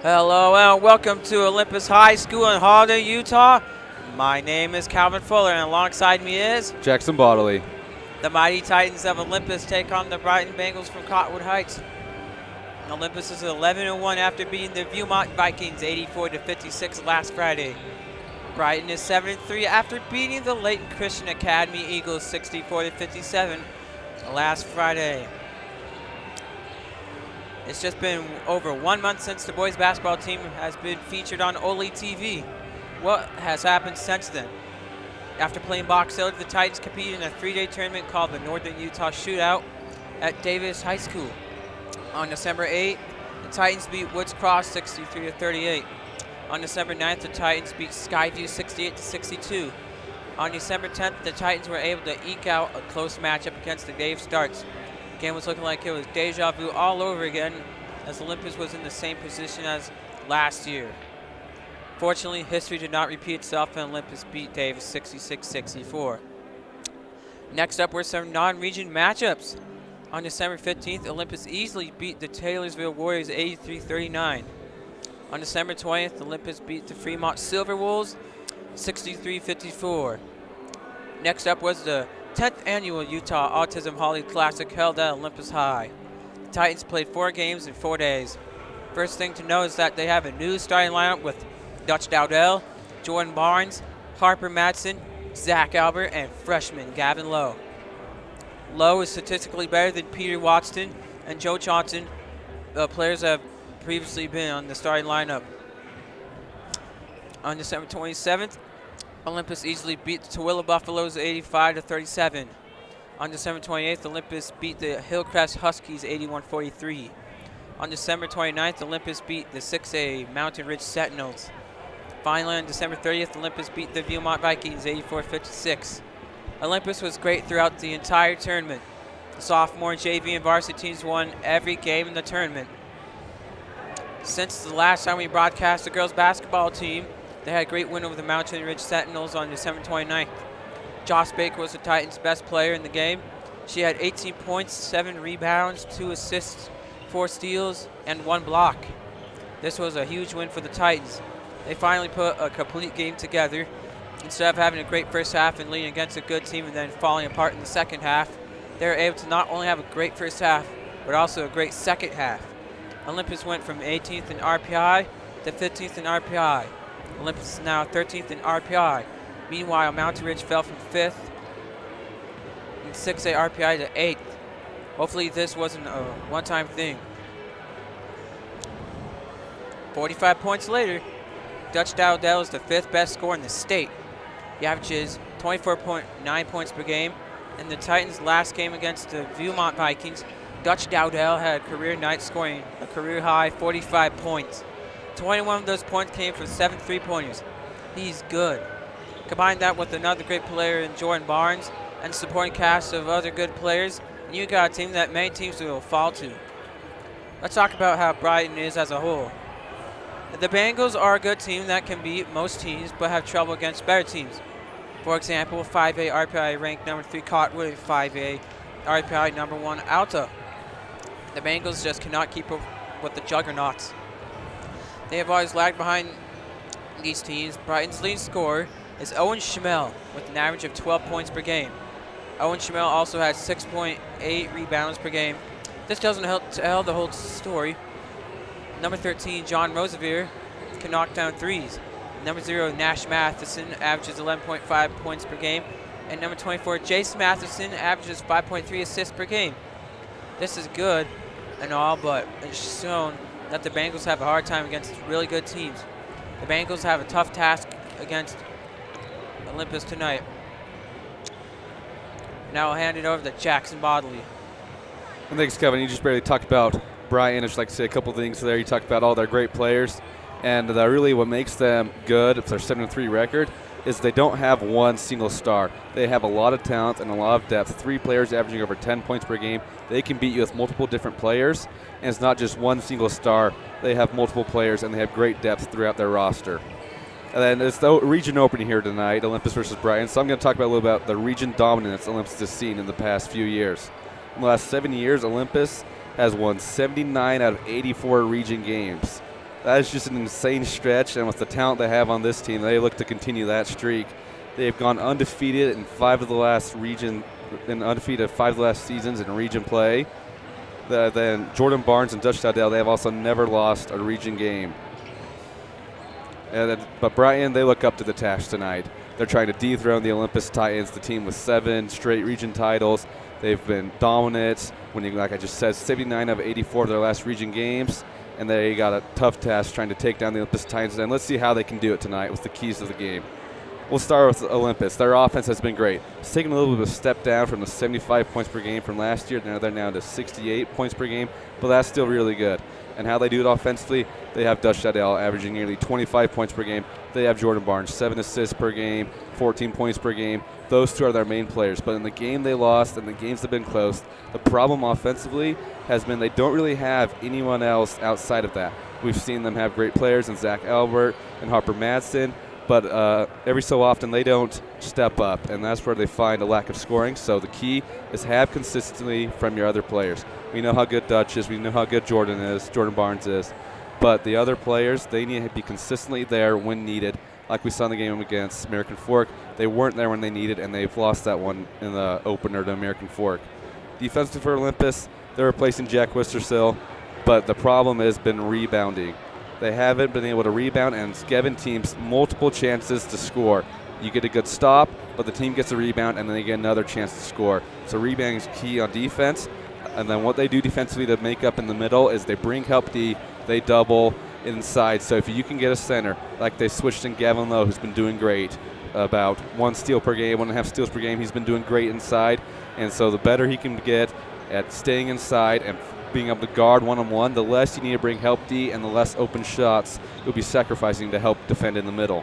Hello and welcome to Olympus High School in Holiday, Utah. My name is Calvin Fuller and alongside me is Jackson Bodley. the Mighty Titans of Olympus take on the Brighton Bengals from Cottonwood Heights. Olympus is 11-1 after beating the Viewmont Vikings 84-56 last Friday. Brighton is 7-3 after beating the Layton Christian Academy Eagles 64-57 last Friday. It's just been over 1 month since the boys basketball team has been featured on OlyTV. What has happened since then? After playing box out, the Titans competed in a 3-day tournament called the Northern Utah Shootout at Davis High School. On December 8th, the Titans beat Woods Cross 63-38. On December 9th, the Titans beat Skyview 68-62. On December 10th, the Titans were able to eke out a close matchup against the Dave Starks. The game was looking like it was deja vu all over again, as Olympus was in the same position as last year. Fortunately, history did not repeat itself and Olympus beat Davis 66-64. Next up were some non-region matchups. On December 15th, Olympus easily beat the Taylorsville Warriors 83-39. On December 20th, Olympus beat the Fremont Silver Wolves 63-54. Next up was the 10th annual Utah Autism Holly Classic held at Olympus High. The Titans played 4 games in 4 days. First thing to know is that they have a new starting lineup with Dutch Dowdell, Jordan Barnes, Harper Madsen, Zach Albert, and freshman Gavin Lowe. Lowe is statistically better than Peter Watson and Joe Johnson, players that have previously been on the starting lineup. On December 27th, Olympus easily beat the Tooele Buffaloes 85-37. On December 28th, Olympus beat the Hillcrest Huskies 81-43. On December 29th, Olympus beat the 6A Mountain Ridge Sentinels. Finally, on December 30th, Olympus beat the Viewmont Vikings 84-56. Olympus was great throughout the entire tournament. The sophomore, JV, and varsity teams won every game in the tournament. Since the last time we broadcast the girls basketball team, they had a great win over the Mountain Ridge Sentinels on December 29th. Joss Baker was the Titans' best player in the game. She had 18 points, 7 rebounds, 2 assists, 4 steals, and 1 block. This was a huge win for the Titans. They finally put a complete game together. Instead of having a great first half and leading against a good team and then falling apart in the second half, they were able to not only have a great first half, but also a great second half. Olympus went from 18th in RPI to 15th in RPI. Olympus is now 13th in RPI. Meanwhile, Mountain Ridge fell from 5th in 6A RPI to 8th. Hopefully this wasn't a one-time thing. 45 points later, Dutch Dowdell is the 5th best scorer in the state. He averages 24.9 points per game. In the Titans' last game against the Viewmont Vikings, Dutch Dowdell had a career night, scoring a career-high 45 points. 21 of those points came from 7 3-pointers. He's good. Combine that with another great player in Jordan Barnes and supporting cast of other good players, and you got a team that many teams will fall to. Let's talk about how Brighton is as a whole. The Bengals are a good team that can beat most teams but have trouble against better teams. For example, 5A RPI ranked number 3 Cottonwood and 5A RPI number 1 Alta. The Bengals just cannot keep up with the juggernauts. They have always lagged behind these teams. Brighton's leading scorer is Owen Schmel with an average of 12 points per game. Owen Schmel also has 6.8 rebounds per game. This doesn't help tell the whole story. Number 13, John Rosevier, can knock down threes. Number 0, Nash Matheson, averages 11.5 points per game. And number 24, Jason Matheson, averages 5.3 assists per game. This is good and all, but it's shown that the Bengals have a hard time against really good teams. The Bengals have a tough task against Olympus tonight. Now I'll hand it over to Jackson Bodley. And thanks, Kevin. You just barely talked about Brighton. I'd just like to say a couple things there. You talked about all their great players. And really what makes them good, it's their 7-3 record, is they don't have one single star. They have a lot of talent and a lot of depth. 3 players averaging over 10 points per game. They can beat you with multiple different players, and it's not just one single star. They have multiple players, and they have great depth throughout their roster. And then it's the region opening here tonight, Olympus versus Brighton. So I'm going to talk about a little about the region dominance Olympus has seen in the past few years. In the last 7 years, Olympus has won 79 out of 84 region games. That is just an insane stretch, and with the talent they have on this team, they look to continue that streak. They've gone undefeated in 5 of the last seasons in region play. Then Jordan Barnes and Dutch Dowdell, they have also never lost a region game. But Brighton, they look up to the task tonight. They're trying to dethrone the Olympus Titans, the team with 7 straight region titles. They've been dominant, winning, like I just said, 79 of 84 of their last region games. And they got a tough task trying to take down the Olympus Titans. And let's see how they can do it tonight with the keys of the game. We'll start with Olympus. Their offense has been great. It's taken a little bit of a step down from the 75 points per game from last year. Now they're down to 68 points per game, but that's still really good. And how they do it offensively, they have Dutch Dowdell averaging nearly 25 points per game. They have Jordan Barnes, 7 assists per game, 14 points per game. Those two are their main players. But in the game they lost and the games have been close, the problem offensively has been they don't really have anyone else outside of that. We've seen them have great players in Zach Albert and Harper Madsen, but every so often they don't step up, and that's where they find a lack of scoring. So the key is have consistency from your other players. We know how good Dutch is. We know how good Jordan Barnes is. But the other players, they need to be consistently there when needed. Like we saw in the game against American Fork, they weren't there when they needed, and they've lost that one in the opener to American Fork. Defensively for Olympus, they're replacing Jack Wistersill, but the problem has been rebounding. They haven't been able to rebound, and it's given teams multiple chances to score. You get a good stop, but the team gets a rebound, and then they get another chance to score. So rebounding is key on defense. And then what they do defensively to make up in the middle is they bring help D, they double inside. So if you can get a center, like they switched in Gavin Lowe, who's been doing great, about 1 steal per game, 1.5 steals per game, he's been doing great inside. And so the better he can get at staying inside and being able to guard one-on-one, the less you need to bring help D and the less open shots you'll be sacrificing to help defend in the middle.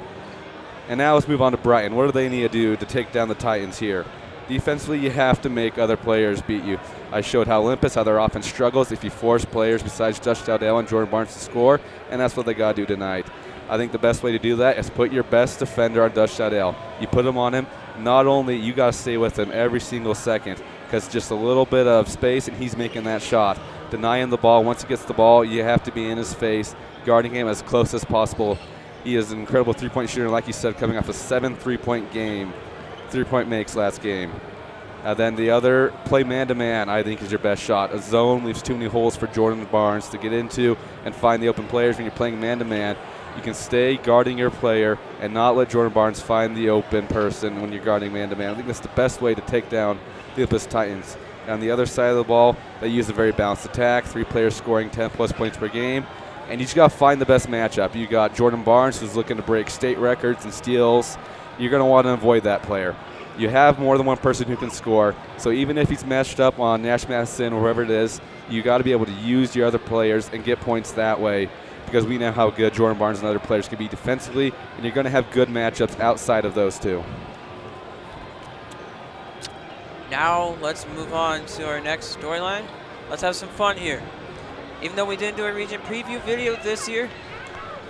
And now let's move on to Brighton. What do they need to do to take down the Titans here? Defensively, you have to make other players beat you. I showed how Olympus, how their offense struggles if you force players besides Dutch Dowdell and Jordan Barnes to score, and that's what they got to do tonight. I think the best way to do that is put your best defender on Dutch Dowdell. You put him on him, not only you got to stay with him every single second, because just a little bit of space and he's making that shot. Denying the ball, once he gets the ball, you have to be in his face, guarding him as close as possible. He is an incredible three-point shooter, like you said, coming off a 7 3-point game. 3-point makes last game. Then the other, play man-to-man, I think is your best shot. A zone leaves too many holes for Jordan Barnes to get into and find the open players. When you're playing man-to-man, you can stay guarding your player and not let Jordan Barnes find the open person when you're guarding man-to-man. I think that's the best way to take down the Olympus Titans. On the other side of the ball, they use a very balanced attack, 3 players scoring 10-plus points per game. And you just got to find the best matchup. You got Jordan Barnes, who's looking to break state records and steals. You're going to want to avoid that player. You have more than one person who can score, so even if he's matched up on Nash Madison or whoever it is, you got to be able to use your other players and get points that way, because we know how good Jordan Barnes and other players can be defensively, and you're going to have good matchups outside of those two. Now let's move on to our next storyline. Let's have some fun here. Even though we didn't do a region preview video this year,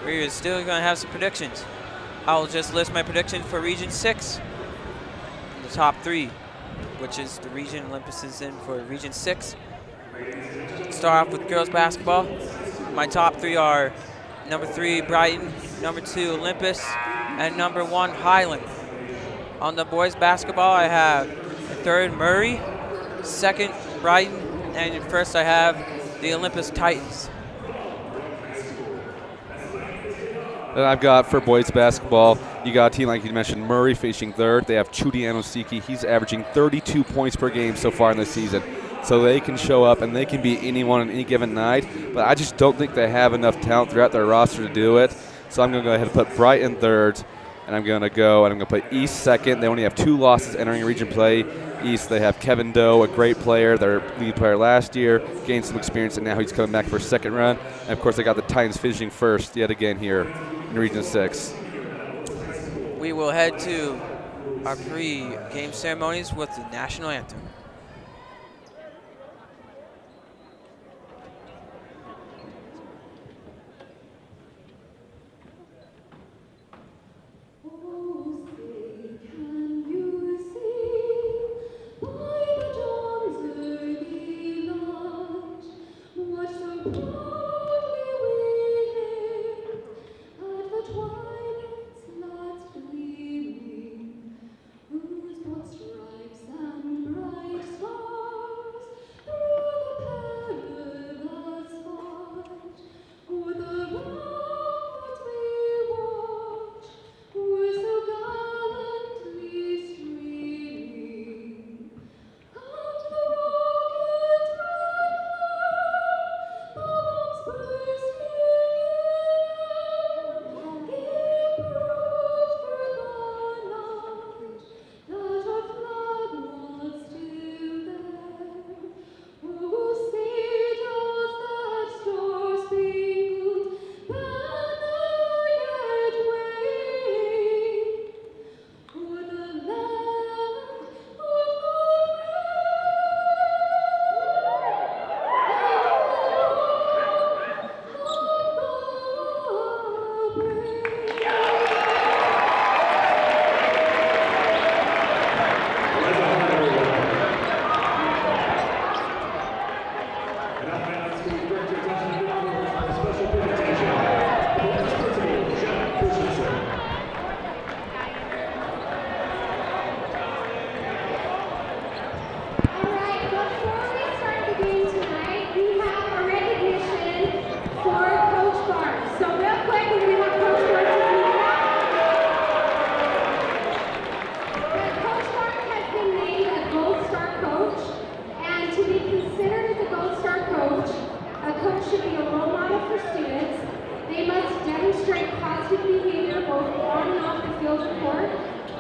we're still going to have some predictions. I'll just list my predictions for Region 6. The top 3, which is the region Olympus is in for Region 6. Start off with girls basketball. My top 3 are number 3, Brighton, number 2, Olympus, and number 1, Highland. On the boys basketball, I have 3rd, Murray, 2nd, Brighton, and first I have the Olympus Titans. Then I've got for boys basketball, you got a team like you mentioned, Murray finishing 3rd. They have Chudi Anosiki. He's averaging 32 points per game so far in this season. So they can show up and they can beat anyone on any given night. But I just don't think they have enough talent throughout their roster to do it. So I'm going to go ahead and put Brighton 3rd. And I'm going to put East 2nd. They only have 2 losses entering region play. East, they have Kevin Doe, a great player, their lead player last year, gained some experience, and now he's coming back for a 2nd run. And, of course, they got the Titans finishing 1st yet again here in Region 6. We will head to our pre-game ceremonies with the national anthem.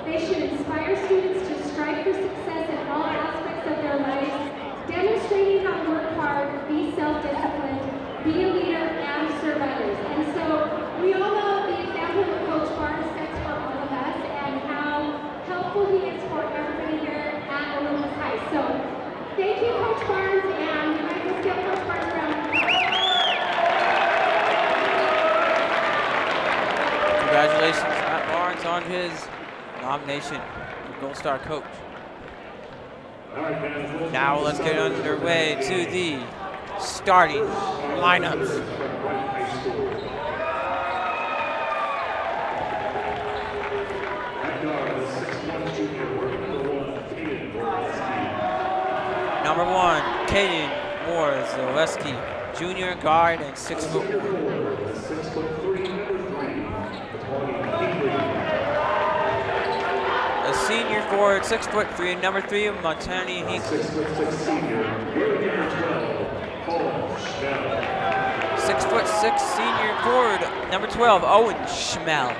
They should inspire students to strive for success in all aspects of their lives, demonstrating how to work hard, be self-disciplined, be a leader, and serve others. And so we all know the example that Coach Barnes sets for all of us and how helpful he is for everybody here at Olympus High. So thank you, Coach Barnes, and we'd like to give Coach Barnes a round of applause. Congratulations, Matt Barnes, on his nomination for Gold Star Coach. Now let's get underway to the starting lineups. Number 1, Caden Moore-Zaleski, junior guard and 6'1". A senior forward, 6'3", number 3, Montani Hinckley. 6'6", senior forward, number 12, Owen Schmel.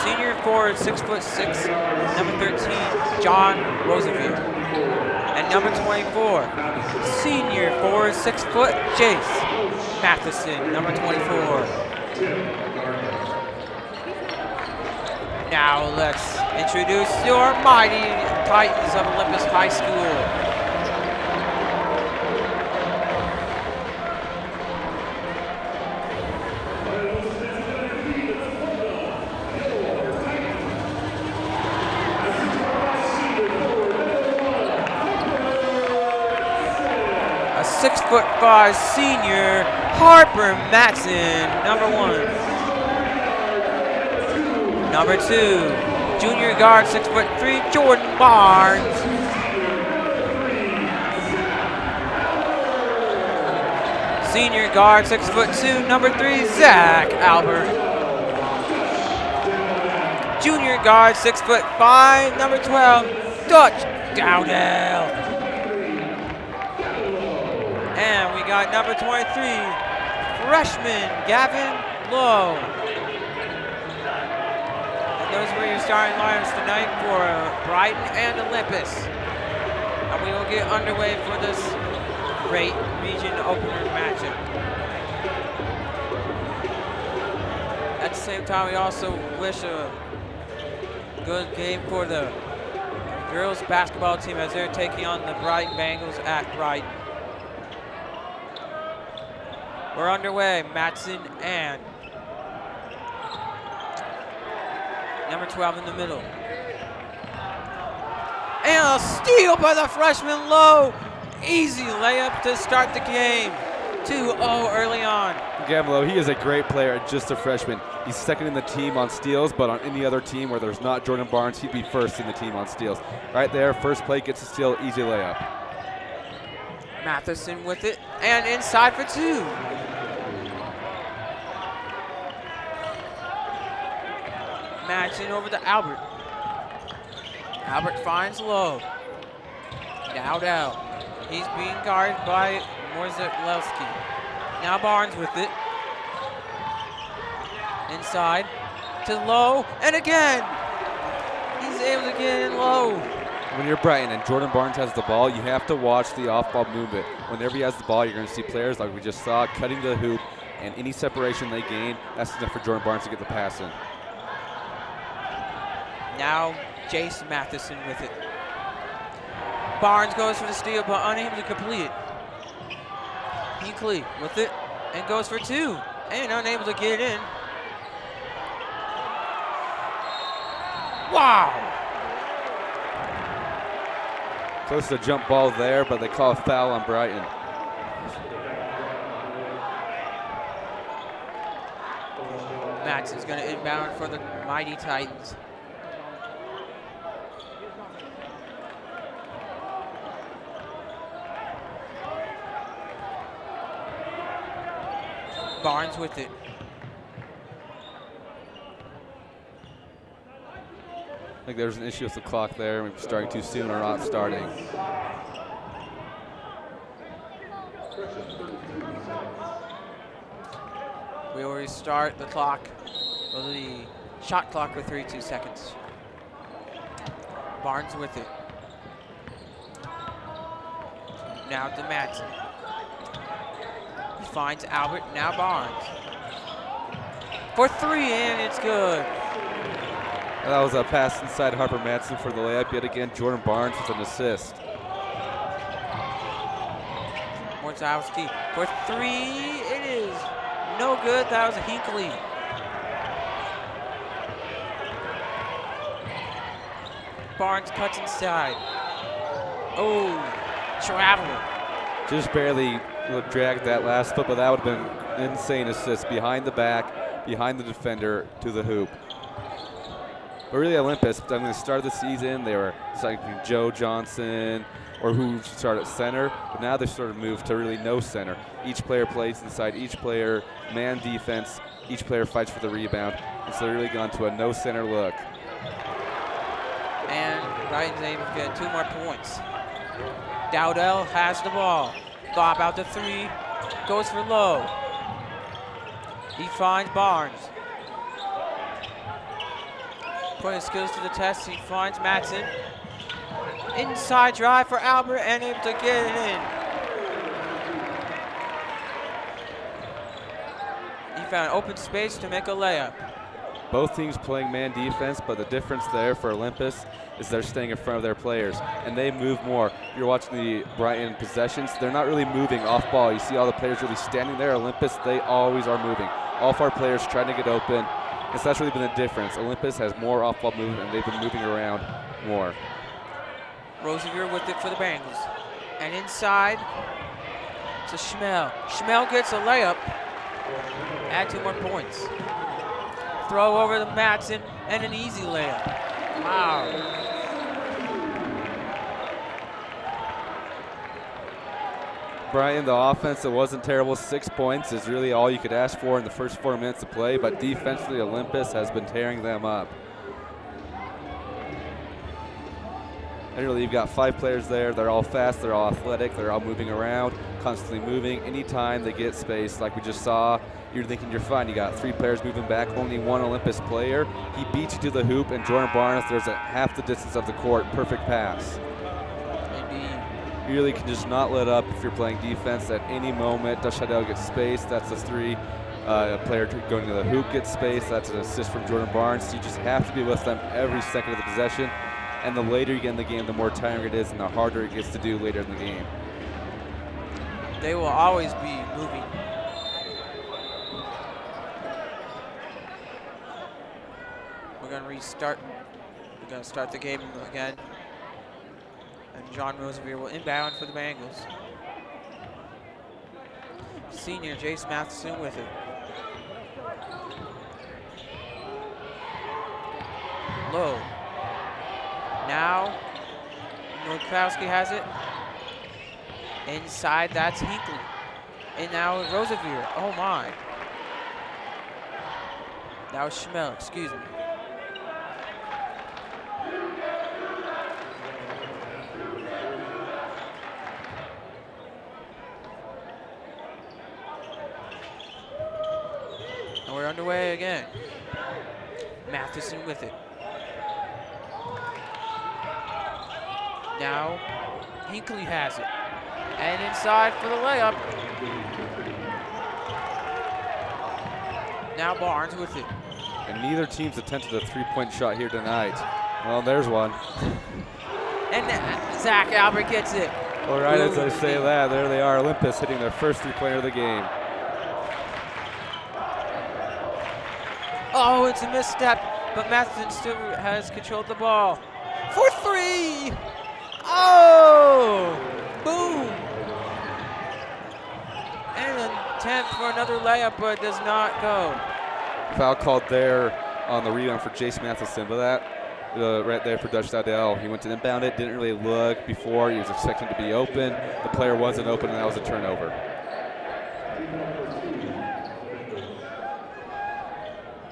Senior forward, 6'6", number 13, John Roosevelt. And number 24, senior forward, 6 foot, Jace Matheson, number 24. Now let's introduce your mighty Titans of Olympus High School. A 6'5" senior, Harper Matson, number 1. Number 2, junior guard, 6'3", Jordan Barnes. Senior guard, 6'2", number 3, Zach Albert. Junior guard, 6'5", number 12, Dutch Dowdell. And we got number 23, freshman Gavin Lowe. And those were your starting lineups tonight for Brighton and Olympus. And we will get underway for this great region opener matchup. At the same time, we also wish a good game for the girls basketball team as they're taking on the Brighton Bengals at Brighton. We're underway, Matson and number 12 in the middle. And a steal by the freshman Lowe. Easy layup to start the game. 2-0 early on. Gavin Lowe, he is a great player, just a freshman. He's second in the team on steals, but on any other team where there's not Jordan Barnes, he'd be first in the team on steals. Right there, first play, gets a steal, easy layup. Matheson with it, and inside for 2. Matching over to Albert. Albert finds Lowe. Dowdell. He's being guarded by Morzalewski. Now Barnes with it. Inside to Lowe, and again, he's able to get in low. When you're Brighton and Jordan Barnes has the ball, you have to watch the off-ball movement. Whenever he has the ball, you're going to see players like we just saw cutting to the hoop, and any separation they gain, that's enough for Jordan Barnes to get the pass in. Now Jace Matheson with it. Barnes goes for the steal, but unable to complete it. Hinckley with it and goes for 2, and unable to get it in. Wow! Close to a jump ball there, but they call a foul on Brighton. Madsen's going to inbound for the mighty Titans. Barnes with it. I think there's an issue with the clock there. Maybe starting too soon or not starting. We always start the clock, or the shot clock with 32 seconds. Barnes with it. Now to Madsen. He finds Albert, now Barnes. For three, and it's good. That was a pass inside Harper Madsen for the layup. Yet again, Jordan Barnes with an assist. Morzowski for three, it is no good. That was a Hinckley. Barnes cuts inside. Oh, travel. Just barely dragged that last foot, but that would have been an insane assist behind the back, behind the defender to the hoop. But really, Olympus, I mean, the start of the season, they were selecting Joe Johnson or who should start at center, but now they've sort of moved to really no center. Each player plays inside, each player man defense, each player fights for the rebound, and so they've really gone to a no center look. And Brighton's able to get 2 more points. Dowdell has the ball. Bob out to three, goes for low. He finds Barnes. Putting his skills to the test, he finds Madsen. Inside drive for Albert and able to get it in. He found open space to make a layup. Both teams playing man defense, but the difference there for Olympus is they're staying in front of their players, and they move more. If you're watching the Brighton possessions, they're not really moving off ball. You see all the players really standing there. Olympus, they always are moving. All of our players trying to get open. And so that's really been the difference. Olympus has more off-ball movement, and they've been moving around more. Rosevier with it for the Bengals. And inside to Schmel. Schmel gets a layup. Add 2 more points. Throw over to Madsen and an easy layup. Wow. Brian, the offense, it wasn't terrible. 6 points is really all you could ask for in the first 4 minutes of play, but defensively, Olympus has been tearing them up. And really, you've got 5 players there. They're all fast, they're all athletic, they're all moving around, constantly moving. Anytime they get space, like we just saw, you're thinking you're fine. You got 3 players moving back, only 1 Olympus player. He beats you to the hoop, and Jordan Barnes, there's a half the distance of the court. Perfect pass. You really can just not let up if you're playing defense at any moment. Dushadel gets space, that's a 3. A player going to the hoop gets space, that's an assist from Jordan Barnes. So you just have to be with them every second of the possession. And the later you get in the game, the more tiring it is and the harder it gets to do later in the game. They will always be moving. We're going to restart. We're going to start the game again. And John Rosevier will inbound for the Bengals. Senior Jace Matheson with it. Low. Now, Nordkowski has it. Inside, that's Hinckley. And now Rosevier. Oh my. That was Schmel, excuse me. And we're underway again. Matheson with it. Now, Hinckley has it. And inside for the layup. Now Barnes with it. And neither team's attempted a 3-point shot here tonight. Well, there's one. And Zach Albert gets it. All right, as I say that, there they are, Olympus hitting their first 3-pointer of the game. Oh, it's a misstep, but Matheson still has controlled the ball. For 3! Oh! another layup, but does not go. Foul called there on the rebound for Jace Matheson, but that right there for Dutch Dowdell. He went to inbound it, didn't really look before. He was expecting to be open. The player wasn't open, and that was a turnover.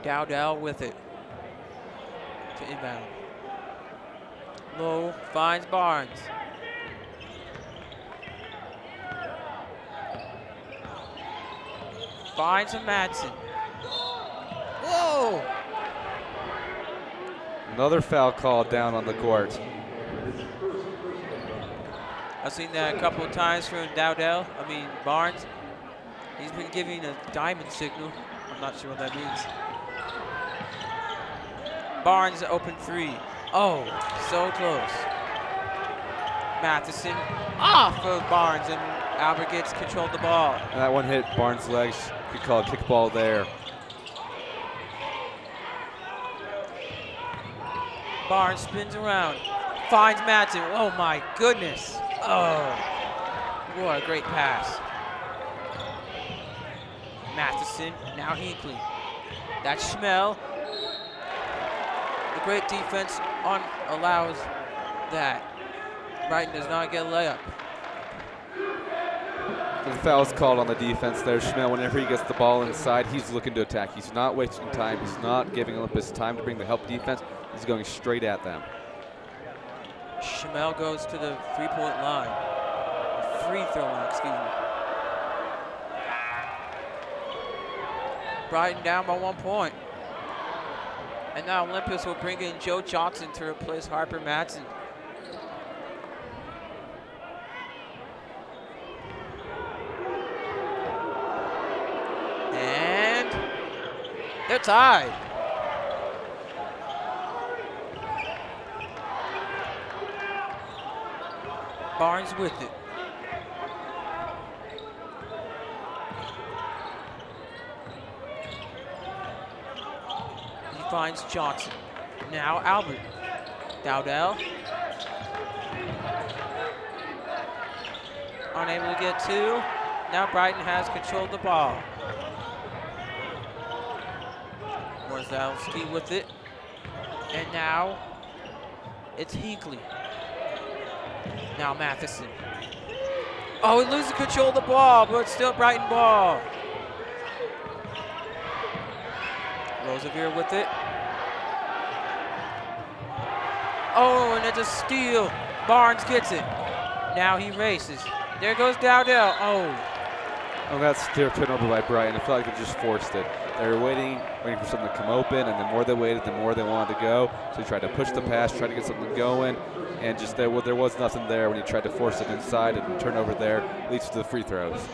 Dowdell with it to inbound. Low finds Barnes. Finds a Madsen. Whoa! Another foul call down on the court. I've seen that a couple of times from Barnes. He's been giving a diamond signal. I'm not sure what that means. Barnes open three. Oh, so close. Matheson off of Barnes, and Albert gets control of the ball. And that one hit Barnes' legs. You could call it kickball there. Barnes spins around, finds Madsen. Oh my goodness. Oh, what a great pass. Matheson, now Hinckley. That's Schmel. The great defense allows that. Brighton does not get a layup. The foul's called on the defense there. Schmel, whenever he gets the ball inside, he's looking to attack. He's not wasting time. He's not giving Olympus time to bring the help defense. He's going straight at them. Schmel goes to the three-point line. Free throw line, excuse me. Brighton down by 1 point. And now Olympus will bring in Joe Johnson to replace Harper Madsen. And they're tied. Barnes with it. He finds Johnson. Now Albert. Dowdell. Unable to get two. Now Brighton has control of the ball. Morzalski with it. And now it's Hinckley. Now Matheson. Oh, he loses control of the ball, but it's still Brighton ball. Rosevier with it. Oh, and it's a steal. Barnes gets it. Now he races. There goes Dowdell. Oh. Oh, that's their turnover by Brighton. I feel like they just forced it. They were waiting for something to come open, and the more they waited, the more they wanted to go. So he tried to push the pass, tried to get something going, and just there was nothing there when he tried to force it inside, and turnover there leads to the free throws.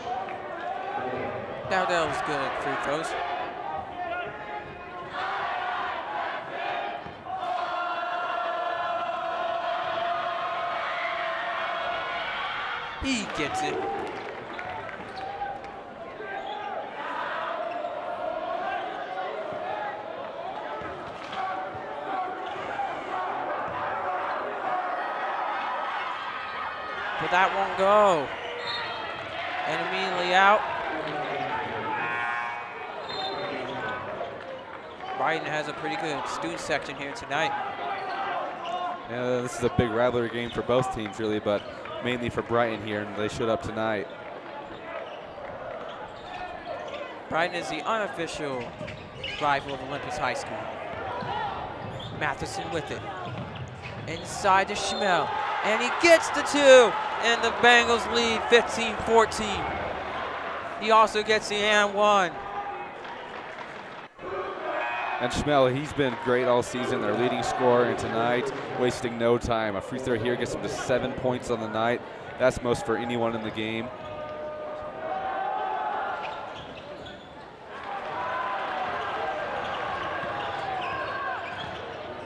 Dowdell's good at free throws. He gets it. But that won't go. And immediately out. Brighton has a pretty good student section here tonight. Yeah, this is a big rivalry game for both teams, really, but mainly for Brighton here, and they showed up tonight. Brighton is the unofficial rival of Olympus High School. Matheson with it. Inside to Schmel. And he gets the two. And the Bengals lead 15-14. He also gets the and one. And Schmel, he's been great all season, their leading scorer, and tonight, wasting no time. A free throw here gets him to 7 points on the night. That's most for anyone in the game.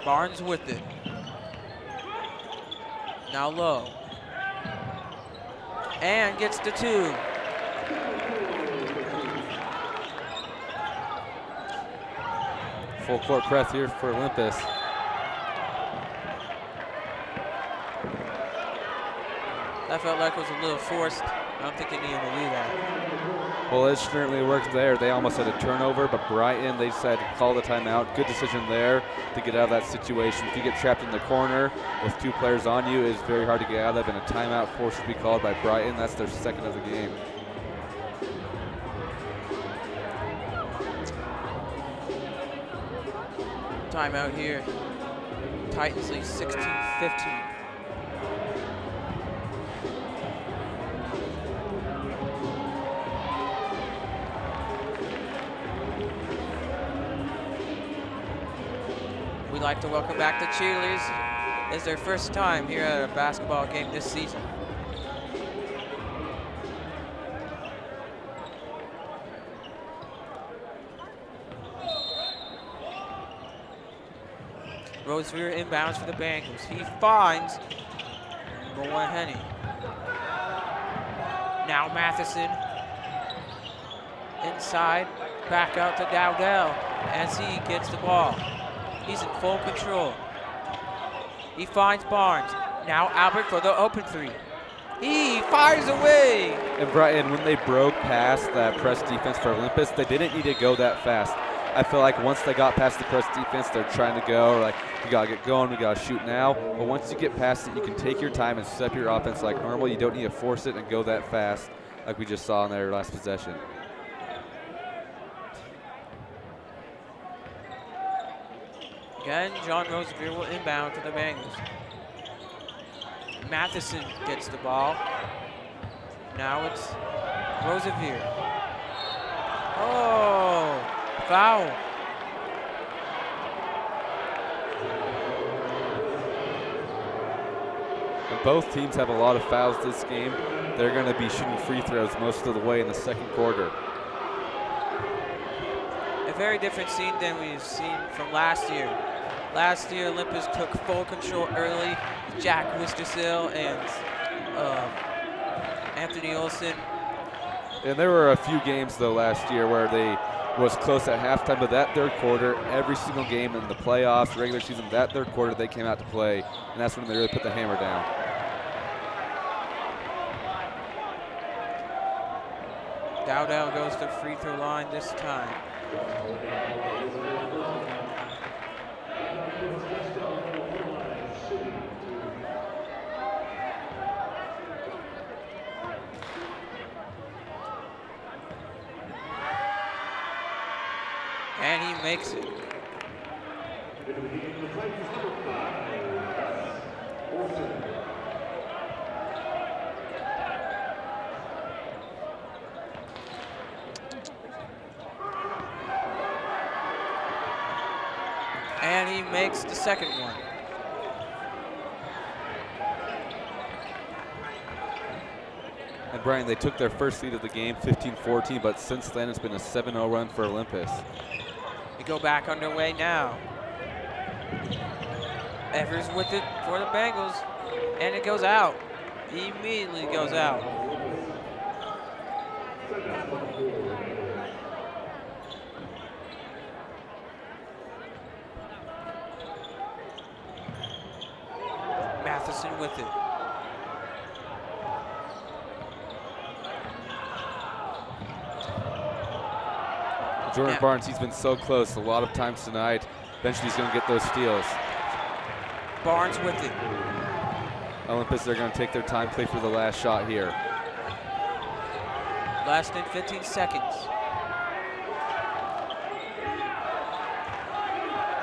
Barnes with it. Now low. And gets the two. Full court press here for Olympus. That felt like it was a little forced. I don't think he needed to do that. Well, it certainly worked there. They almost had a turnover, but Brighton, they decided to call the timeout. Good decision there to get out of that situation. If you get trapped in the corner with 2 players on you, it's very hard to get out of, and a timeout forced to be called by Brighton. That's their second of the game. Timeout here. Titans lead 16-15. We'd like to welcome back the cheerleaders. It's their first time here at a basketball game this season. Rosevear inbounds for the Bengals. He finds number 1 Henny. Now Matheson inside, back out to Dowdell as he gets the ball. He's in full control. He finds Barnes. Now Albert for the open 3. He fires away. And Brighton, when they broke past that press defense for Olympus, they didn't need to go that fast. I feel like once they got past the press defense, they're trying to go, like, we got to get going, we got to shoot now. But once you get past it, you can take your time and set up your offense like normal. You don't need to force it and go that fast like we just saw in their last possession. Again, John Rosevear will inbound for the Bengals. Matheson gets the ball. Now it's Rosevear. Oh, foul. And both teams have a lot of fouls this game. They're going to be shooting free throws most of the way in the second quarter. A very different scene than we've seen from last year. Last year, Olympus took full control early. Jack Wistersill and Anthony Olsen. And there were a few games, though, last year where they was close at halftime, but that third quarter, every single game in the playoffs, regular season, that third quarter they came out to play, and that's when they really put the hammer down. Dowdell goes to free throw line this time. And he makes it. And he makes the second one. And Brian, they took their first lead of the game, 15-14, but since then it's been a 7-0 run for Olympus. We go back underway now. Evers with it for the Bengals, and it goes out. He immediately goes out. Matheson with it. Jordan Barnes, he's been so close a lot of times tonight. Eventually he's going to get those steals. Barnes with it. Olympus, they're going to take their time, play for the last shot here. Less than 15 seconds.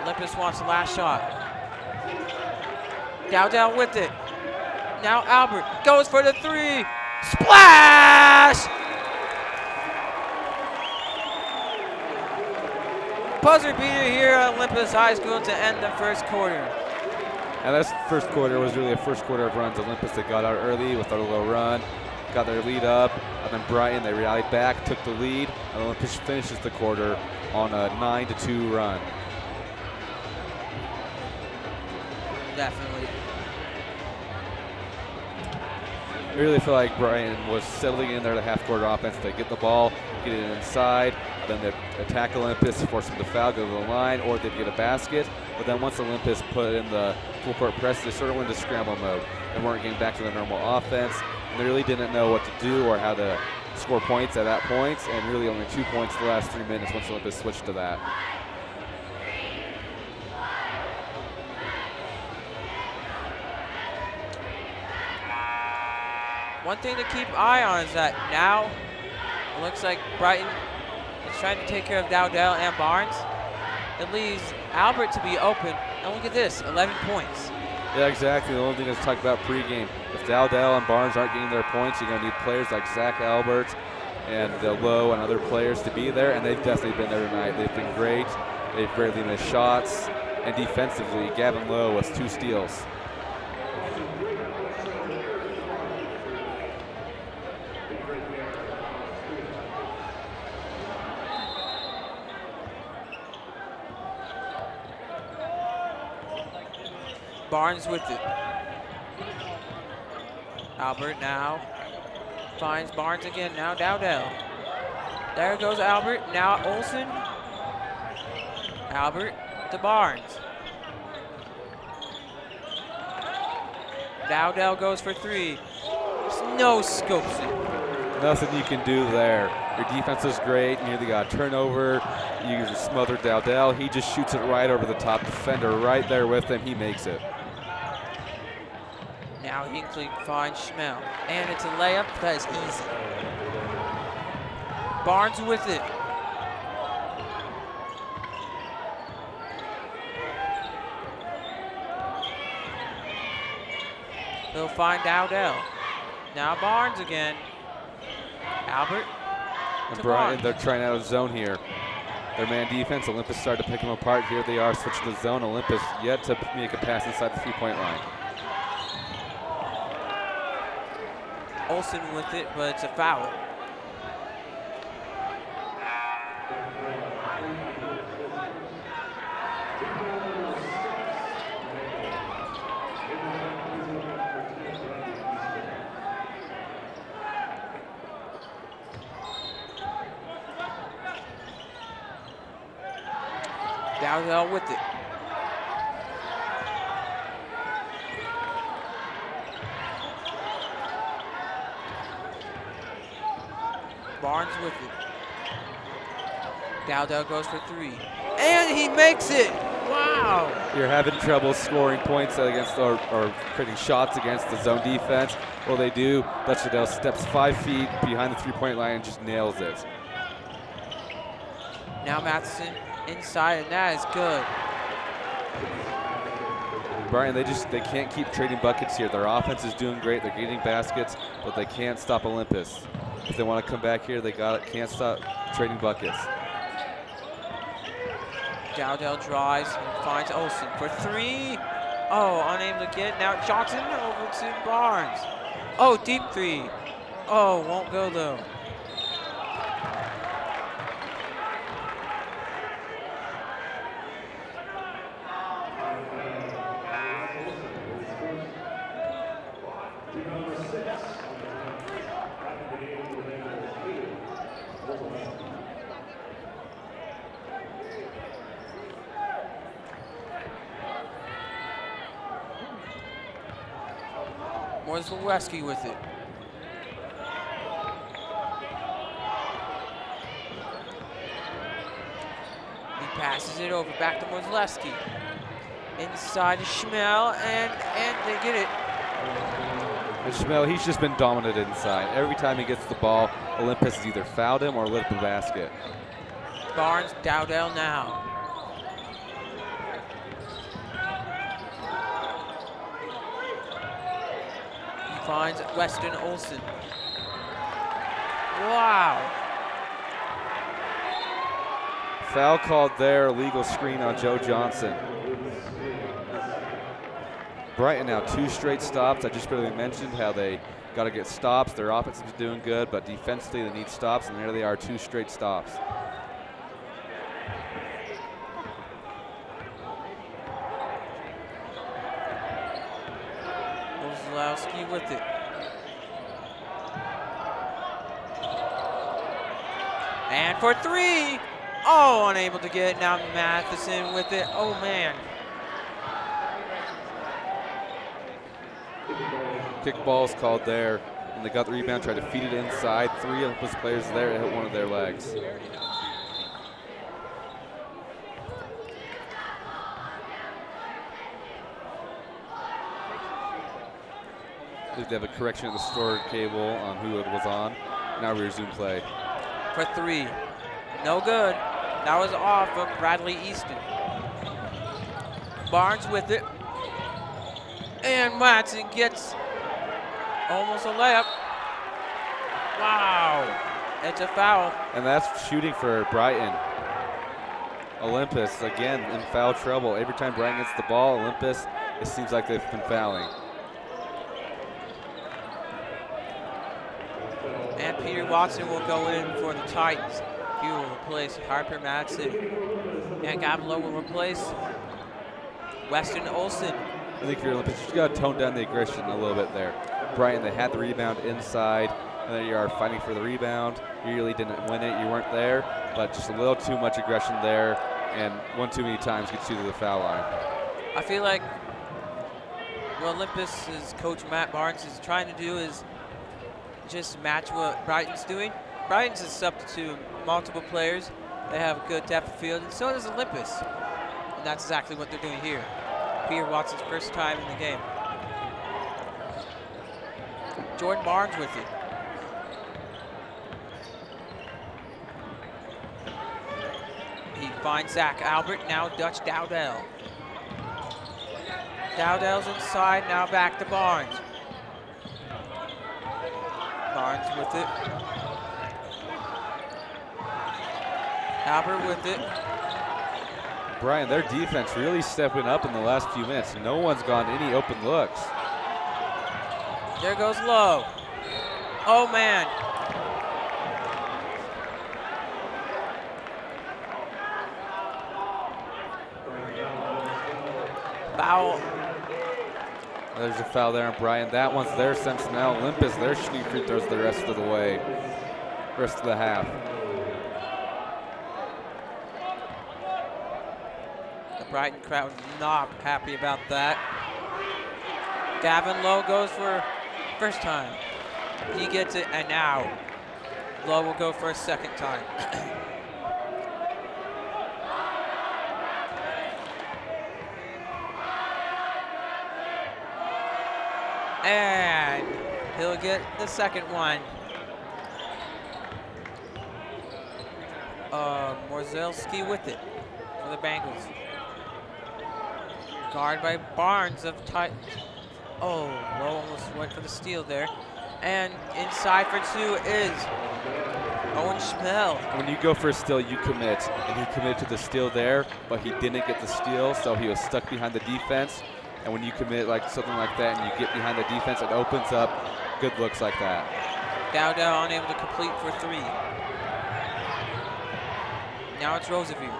Olympus wants the last shot. Dowdell with it. Now Albert goes for the 3. Splash! Buzzer beater here at Olympus High School to end the first quarter. And this first quarter was really a first quarter of runs. Olympus, they got out early with a little run, got their lead up, and then Brighton, they rallied back, took the lead, and Olympus finishes the quarter on a 9-2 run. Definitely. I really feel like Brighton was settling in there to half-court offense. They get the ball, get it inside, then they attack Olympus, force them to foul, go to the line, or they'd get a basket. But then once Olympus put in the full-court press, they sort of went into scramble mode. They weren't getting back to their normal offense, and they really didn't know what to do or how to score points at that point, and really only 2 points the last 3 minutes once Olympus switched to that. One thing to keep eye on is that now it looks like Brighton is trying to take care of Dowdell and Barnes. It leaves Albert to be open. And look at this, 11 points. Yeah, exactly. The only thing that's talked about pregame. If Dowdell and Barnes aren't getting their points, you're going to need players like Zach Albert and Lowe and other players to be there, and they've definitely been there tonight. They've been great. They've barely missed shots. And defensively, Gavin Lowe with 2 steals. Barnes with it. Albert now finds Barnes again. Now Dowdell. There goes Albert. Now Olsen. Albert to Barnes. Dowdell goes for 3. There's no scopes it. Nothing you can do there. Your defense is great. You either got a turnover, you just smother Dowdell. He just shoots it right over the top defender, right there with him. He makes it. Now Hinckley finds Schmel, and it's a layup. That is easy. Barnes with it. He'll find Dowdell. Now Barnes again. Albert And to Brighton, Barnes. they're trying out a zone here. Their man defense, Olympus started to pick them apart. Here they are, switching to the zone. Olympus yet to make a pass inside the 3-point line. Olsen with it, but it's a foul. Dowdell with it. Barnes with it. Dowdell goes for 3. And he makes it! Wow! You're having trouble scoring points against or creating shots against the zone defense. Well, they do. Dowdell steps 5 feet behind the 3-point line and just nails it. Now Matheson inside, and that is good. Brian, they can't keep trading buckets here. Their offense is doing great. They're getting baskets, but they can't stop Olympus. If they want to come back here, they can't stop trading buckets. Dowdell drives and finds Olsen for 3. Oh, unable to get. Now Johnson over to Barnes. Oh, deep 3. Oh, won't go though. Morsleski with it. He passes it over back to Morsleski. Inside to Schmel, and they get it. And Schmel, he's just been dominant inside. Every time he gets the ball, Olympus has either fouled him or lit up the basket. Barnes, Dowdell now. Finds Weston Olsen. Wow. Foul called there, illegal screen on Joe Johnson. Brighton now 2 straight stops. I just barely mentioned how they got to get stops. Their offense is doing good, but defensively they need stops, and there they are, 2 straight stops. Kozlowski with it. And for 3. Oh, unable to get it. Now Matheson with it. Oh, man. Kickball's called there. and they got the rebound, tried to feed it inside. 3 Olympus players there, it hit one of their legs. I believe they have a correction of the store cable on who it was on. Now we resume play. For 3. No good. That was off of Bradley Easton. Barnes with it. And Matson gets almost a layup. Wow. It's a foul. And that's shooting for Brighton. Olympus, again, in foul trouble. Every time Brighton gets the ball, Olympus, it seems like they've been fouling. And Peter Watson will go in for the Titans. He will replace Harper Madsen. And Gavin will replace Weston Olson. I think for Olympus, you got to tone down the aggression a little bit there. Brighton, they had the rebound inside, and then you are fighting for the rebound. You really didn't win it. You weren't there, but just a little too much aggression there, and one too many times gets you to the foul line. I feel like what Olympus's coach Matt Barnes is trying to do is just match what Brighton's doing. Brighton's is substitute multiple players. They have a good depth of field, and so does Olympus. And that's exactly what they're doing here. Peter Watson's first time in the game. Jordan Barnes with it. He finds Zach Albert, now Dutch Dowdell. Dowdell's inside, now back to Barnes. Barnes with it. Albert with it. Brian, their defense really stepping up in the last few minutes. No one's gotten any open looks. There goes Lowe. Oh, man. Foul. There's a foul there on Brian. That one's their sense now. Olympus, they're shooting free throws the rest of the way, rest of the half. The Brighton crowd not happy about that. Gavin Lowe goes for first time. He gets it, and now Lowe will go for a second time. And he'll get the second one. Morzelski with it for the Bengals. Guarded by Barnes of Titans. Oh, Lowe almost went for the steal there. And inside for 2 is Owen Schmel. When you go for a steal, you commit. And he committed to the steal there, but he didn't get the steal, so he was stuck behind the defense. And when you commit like something like that and you get behind the defense, it opens up good looks like that. Dowdell unable to complete for 3. Now it's Roosevelt.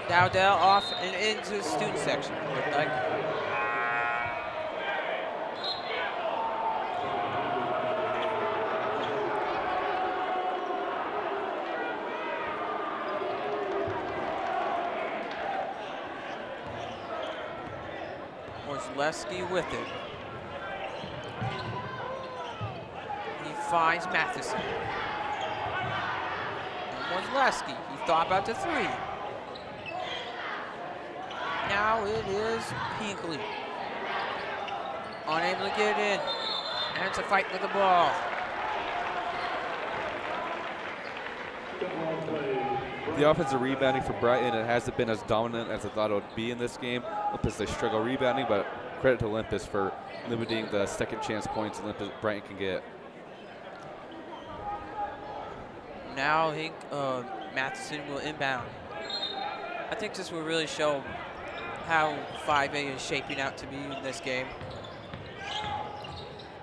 Dowdell off and into the student section. Looked like. Morzelski with it. He finds Matheson. Morzelski, he thought about the 3. Now it is Hinckley. Unable to get in. And it's a fight for the ball. The offensive rebounding for Brighton, it hasn't been as dominant as I thought it would be in this game. Olympus, they struggle rebounding, but credit to Olympus for limiting the second chance points Brighton can get. Now Matheson will inbound. I think this will really show how 5A is shaping out to be in this game.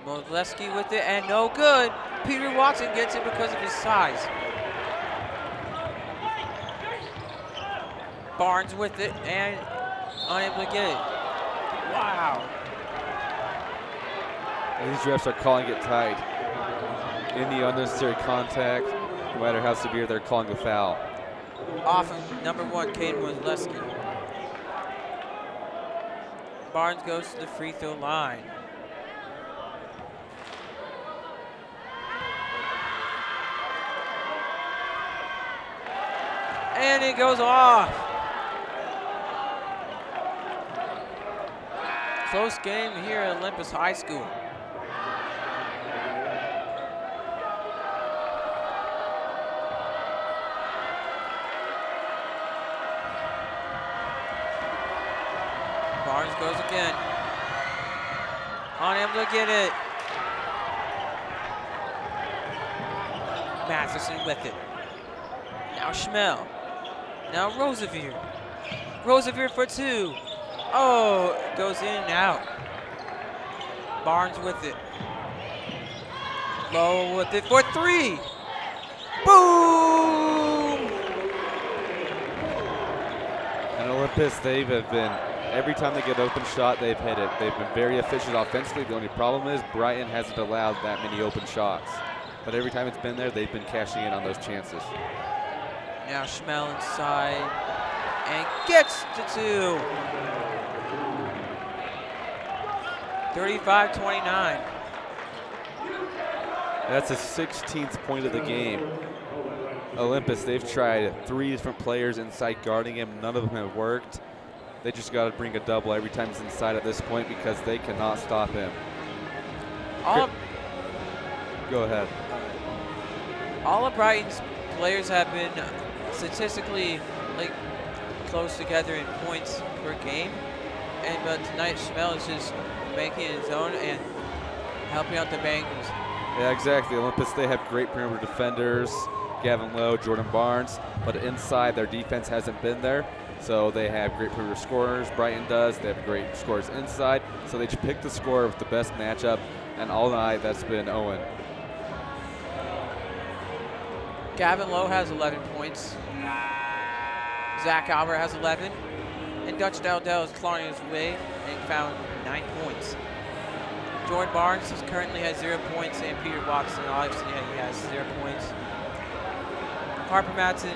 Morzelski with it, and no good. Peter Watson gets it because of his size. Barnes with it, and unable to get it. Wow. These refs are calling it tight. Any unnecessary contact, no matter how severe, they're calling a foul. Off of number 1, Caden Morzelski. Barnes goes to the free throw line. And it goes off. Close game here at Olympus High School. Barnes goes again. Unable to get it. Matheson with it. Now Schmel. Now Rosevier. Rosevier for 2. Oh, it goes in and out. Barnes with it. Low with it for 3. Boom! And Olympus, they have been, every time they get open shot, they've hit it. They've been very efficient offensively. The only problem is Brighton hasn't allowed that many open shots. But every time it's been there, they've been cashing in on those chances. Now Schmel inside and gets to 2. 35-29. That's the 16th point of the game. Olympus, they've tried 3 different players inside guarding him. None of them have worked. They just got to bring a double every time he's inside at this point because they cannot stop him. Go ahead. All of Brighton's players have been statistically close together in points per game, but tonight Schmel is just making it his own and helping out the Bengals. Yeah, exactly. Olympus, they have great perimeter defenders, Gavin Lowe, Jordan Barnes, but inside their defense hasn't been there. So they have great perimeter scorers. Brighton does. They have great scorers inside. So they just pick the scorer with the best matchup, and all night that's been Owen. Gavin Lowe has 11 points. Zach Albert has 11. And Dutch Dowdell is clawing his way and found 9 points. Jordan Barnes currently has 0 points, and Peter Watson, obviously, he has 0 points. Harper Madsen,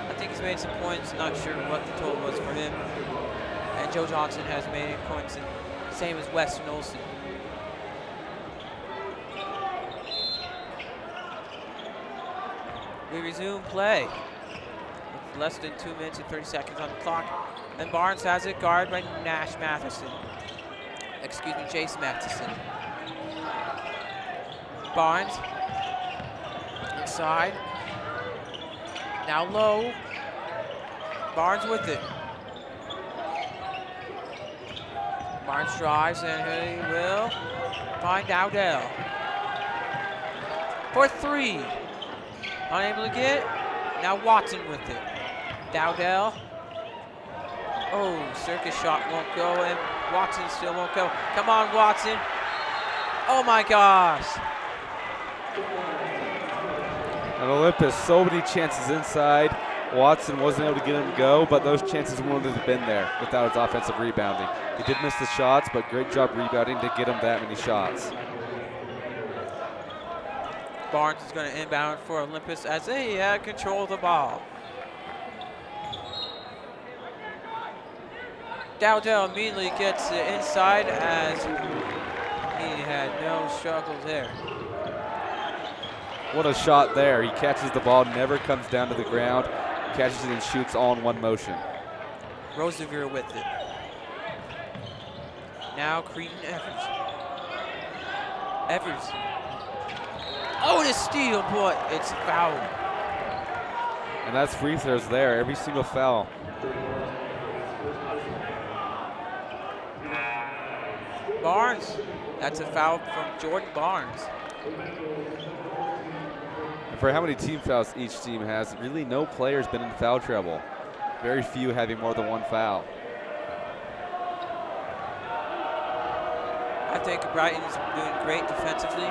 I think he's made some points, not sure what the total was for him. And Joe Johnson has made 8 points, and same as Weston Olsen. We resume play with less than 2 minutes and 30 seconds on the clock. And Barnes has it guarded by Jason Matheson. Barnes inside. Now Low. Barnes with it. Barnes drives and he will find Dowdell. For 3. Unable to get. Now Watson with it. Dowdell. Oh, circus shot won't go, and Watson still won't go. Come on, Watson. Oh my gosh. And Olympus, so many chances inside. Watson wasn't able to get him to go, but those chances wouldn't have been there without his offensive rebounding. He did miss the shots, but great job rebounding to get him that many shots. Barnes is going to inbound for Olympus as they had control of the ball. Dowdell immediately gets it inside as he had no struggle there. What a shot there. He catches the ball, never comes down to the ground, catches it and shoots all in one motion. Rosevier with it. Now Cretan Evers. Evers. Oh, and a steal, but it's foul. And that's free throws there, every single foul. Barnes, that's a foul from Jordan Barnes. And for how many team fouls each team has, really no player's been in foul trouble. Very few having more than 1 foul. I think Brighton is doing great defensively.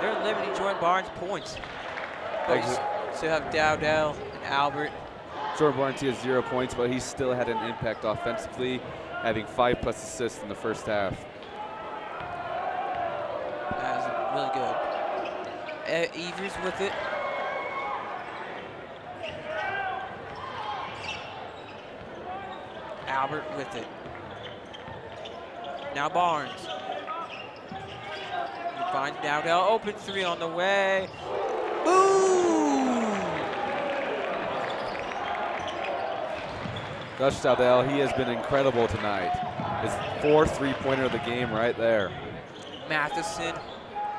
They're limiting Jordan Barnes' points. But you still have Dowdell and Albert. Jordan Barnes, he has 0 points, but he still had an impact offensively, having 5+ assists in the first half. That was really good. Evers with it. Albert with it. Now Barnes. He finds Dowdell. Open 3 on the way. Boom! Dutch Dowdell, he has been incredible tonight. His 4th three-pointer of the game right there. Matheson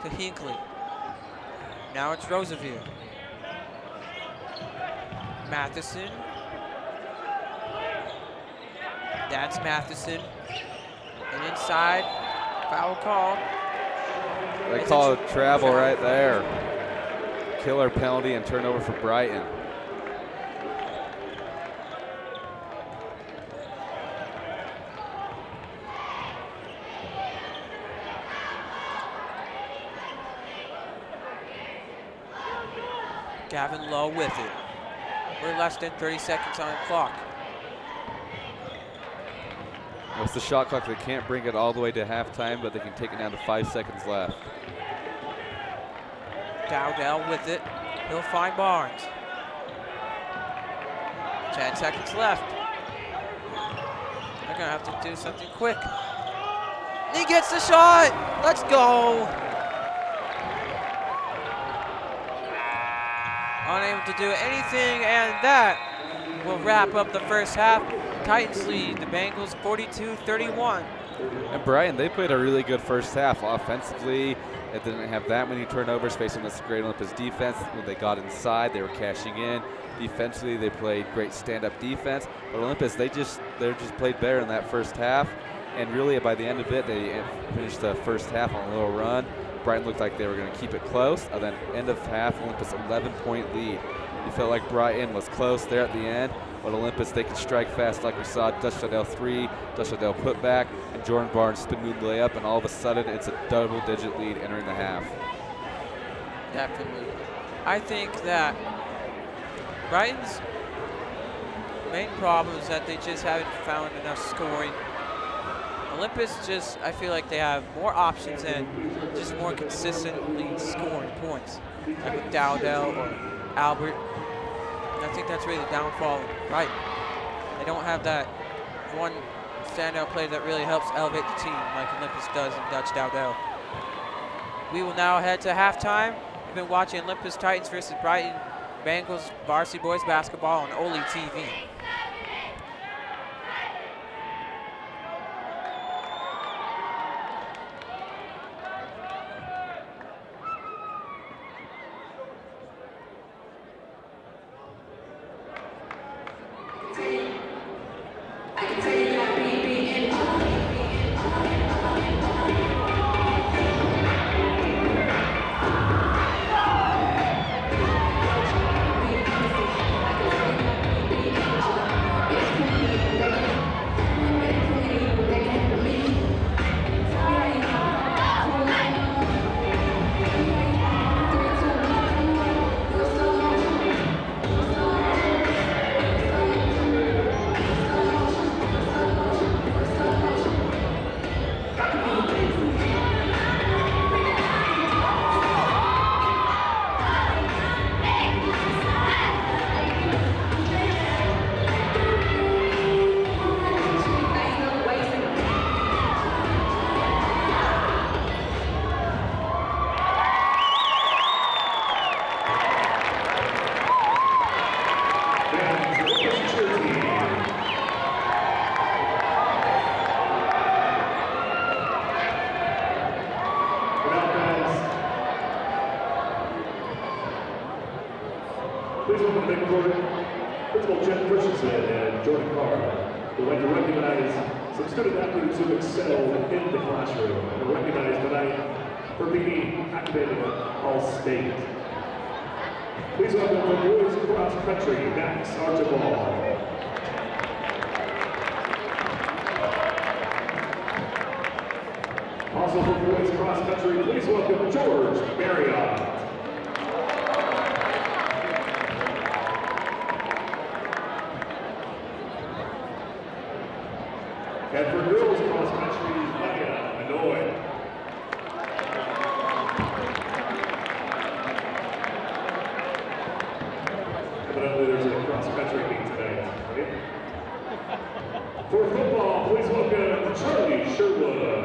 to Hinckley. Now it's Roosevelt. Matheson. That's Matheson. And inside, foul call. They call it travel right there. Killer penalty and turnover for Brighton. Gavin Lowe with it. We're less than 30 seconds on the clock. With the shot clock, they can't bring it all the way to halftime, but they can take it down to 5 seconds left. Dowdell with it. He'll find Barnes. 10 seconds left. They're gonna have to do something quick. He gets the shot. Let's go. Unable to do anything, and that will wrap up the first half. Titans lead the Bengals 42-31. And Brighton, they played a really good first half. Offensively, it didn't have that many turnovers facing this great Olympus defense. When they got inside, they were cashing in. Defensively, they played great stand-up defense. But Olympus, they just played better in that first half. And really, by the end of it, they finished the first half on a little run. Brighton looked like they were going to keep it close. And then end of half, Olympus 11-point lead. You felt like Brighton was close there at the end, but Olympus, they could strike fast like we saw. Dutch Dowdell 3, Dutch Dowdell put back, and Jordan Barnes spin move layup, and all of a sudden it's a double-digit lead entering the half. Definitely. I think that Brighton's main problem is that they just haven't found enough scoring. Olympus just, I feel like they have more options and just more consistently scoring points, like with Dowdell or Albert. And I think that's really the downfall, right? They don't have that one standout player that really helps elevate the team like Olympus does in Dutch Dowdell. We will now head to halftime. We've been watching Olympus Titans versus Brighton Bengals varsity boys basketball on OlyTV. Please welcome to the court, Principal Jeff Christensen and Jordan Carr, who would like to recognize some student athletes who excelled in the classroom and are recognized tonight for being activated All-State. Please welcome the boys cross country, Max Archibald. Also for boys cross country, please welcome George Marriott. And for girls cross country, Maya Manoy. Evidently there's a cross country meet tonight. Right? For football, please welcome Charlie Sherwood.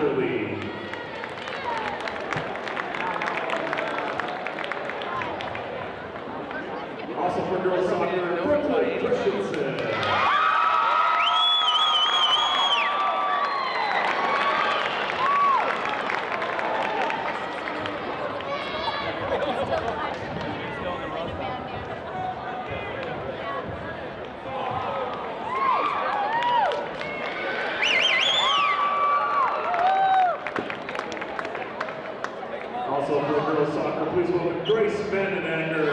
Atherley. Also for girls soccer, Brooklyn Christensen. Also for girls soccer, please welcome Grace Vandenacker.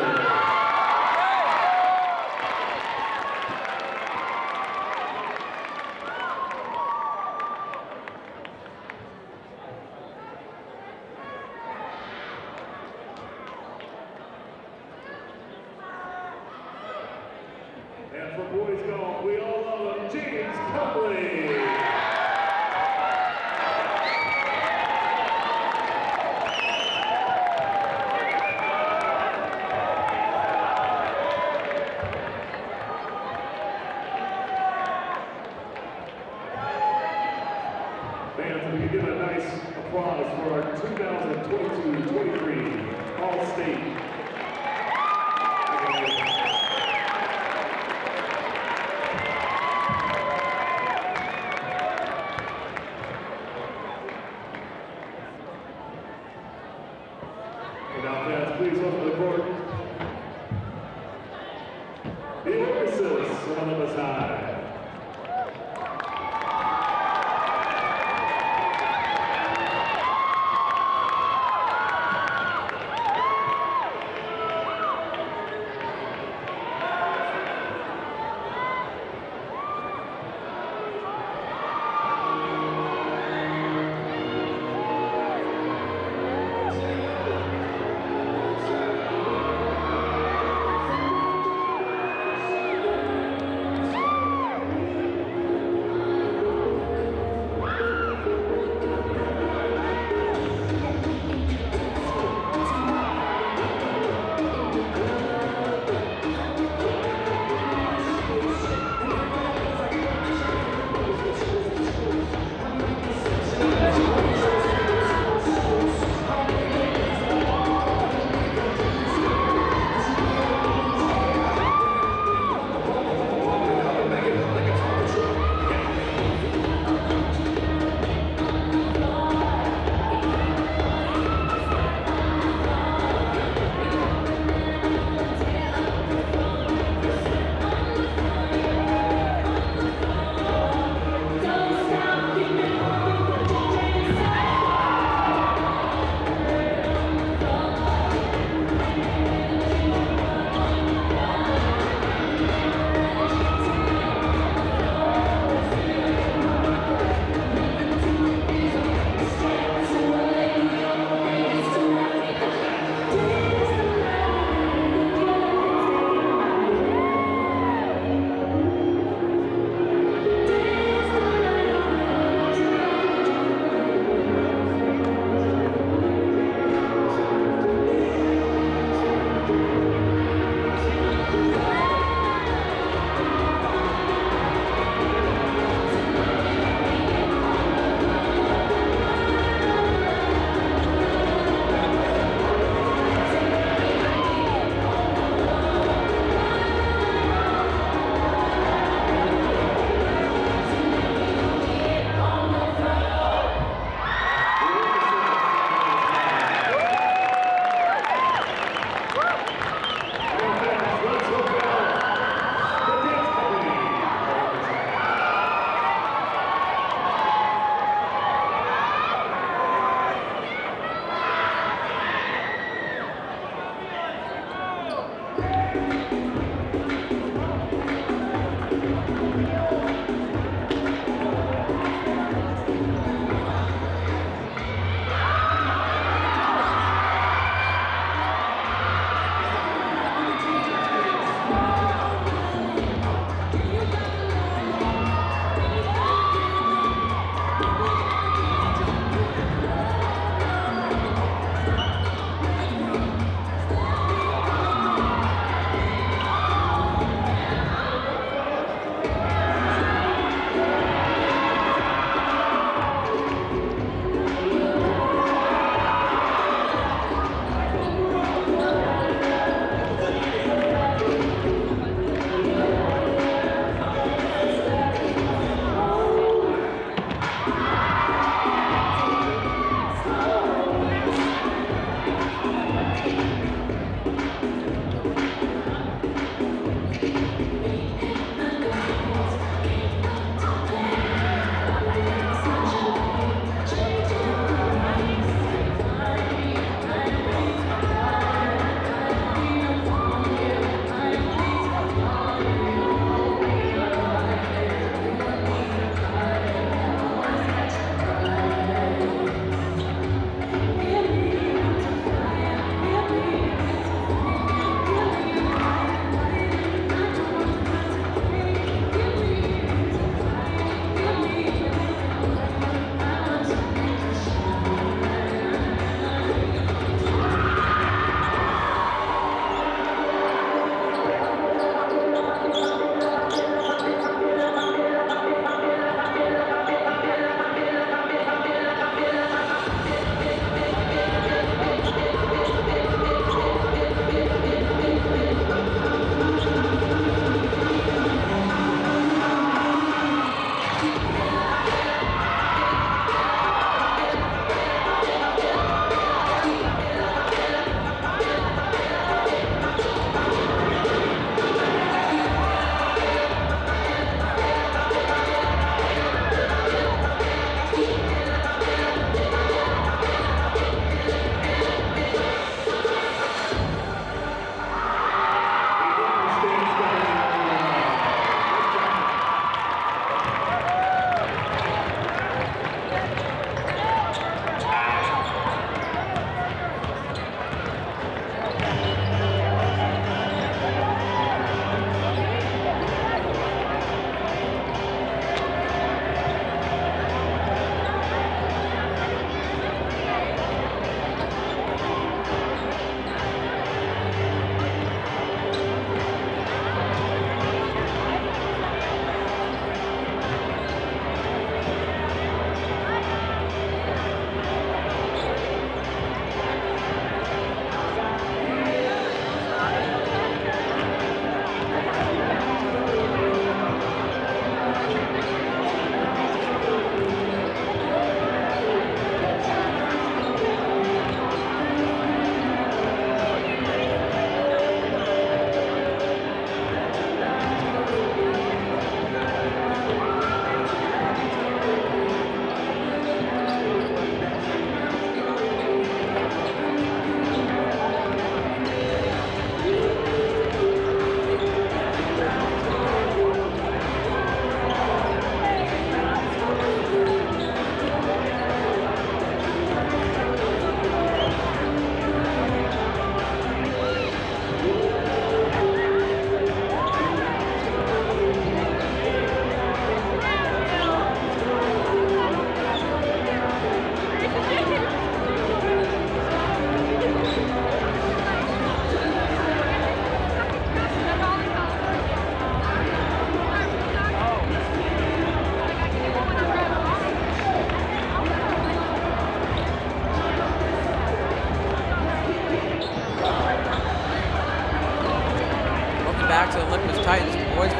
And for boys golf, we all love him, James Copley. Fans, if we could give a nice applause for our 2022-23 All-State. And now, fans, please welcome to the court the Olympus on Olympus High.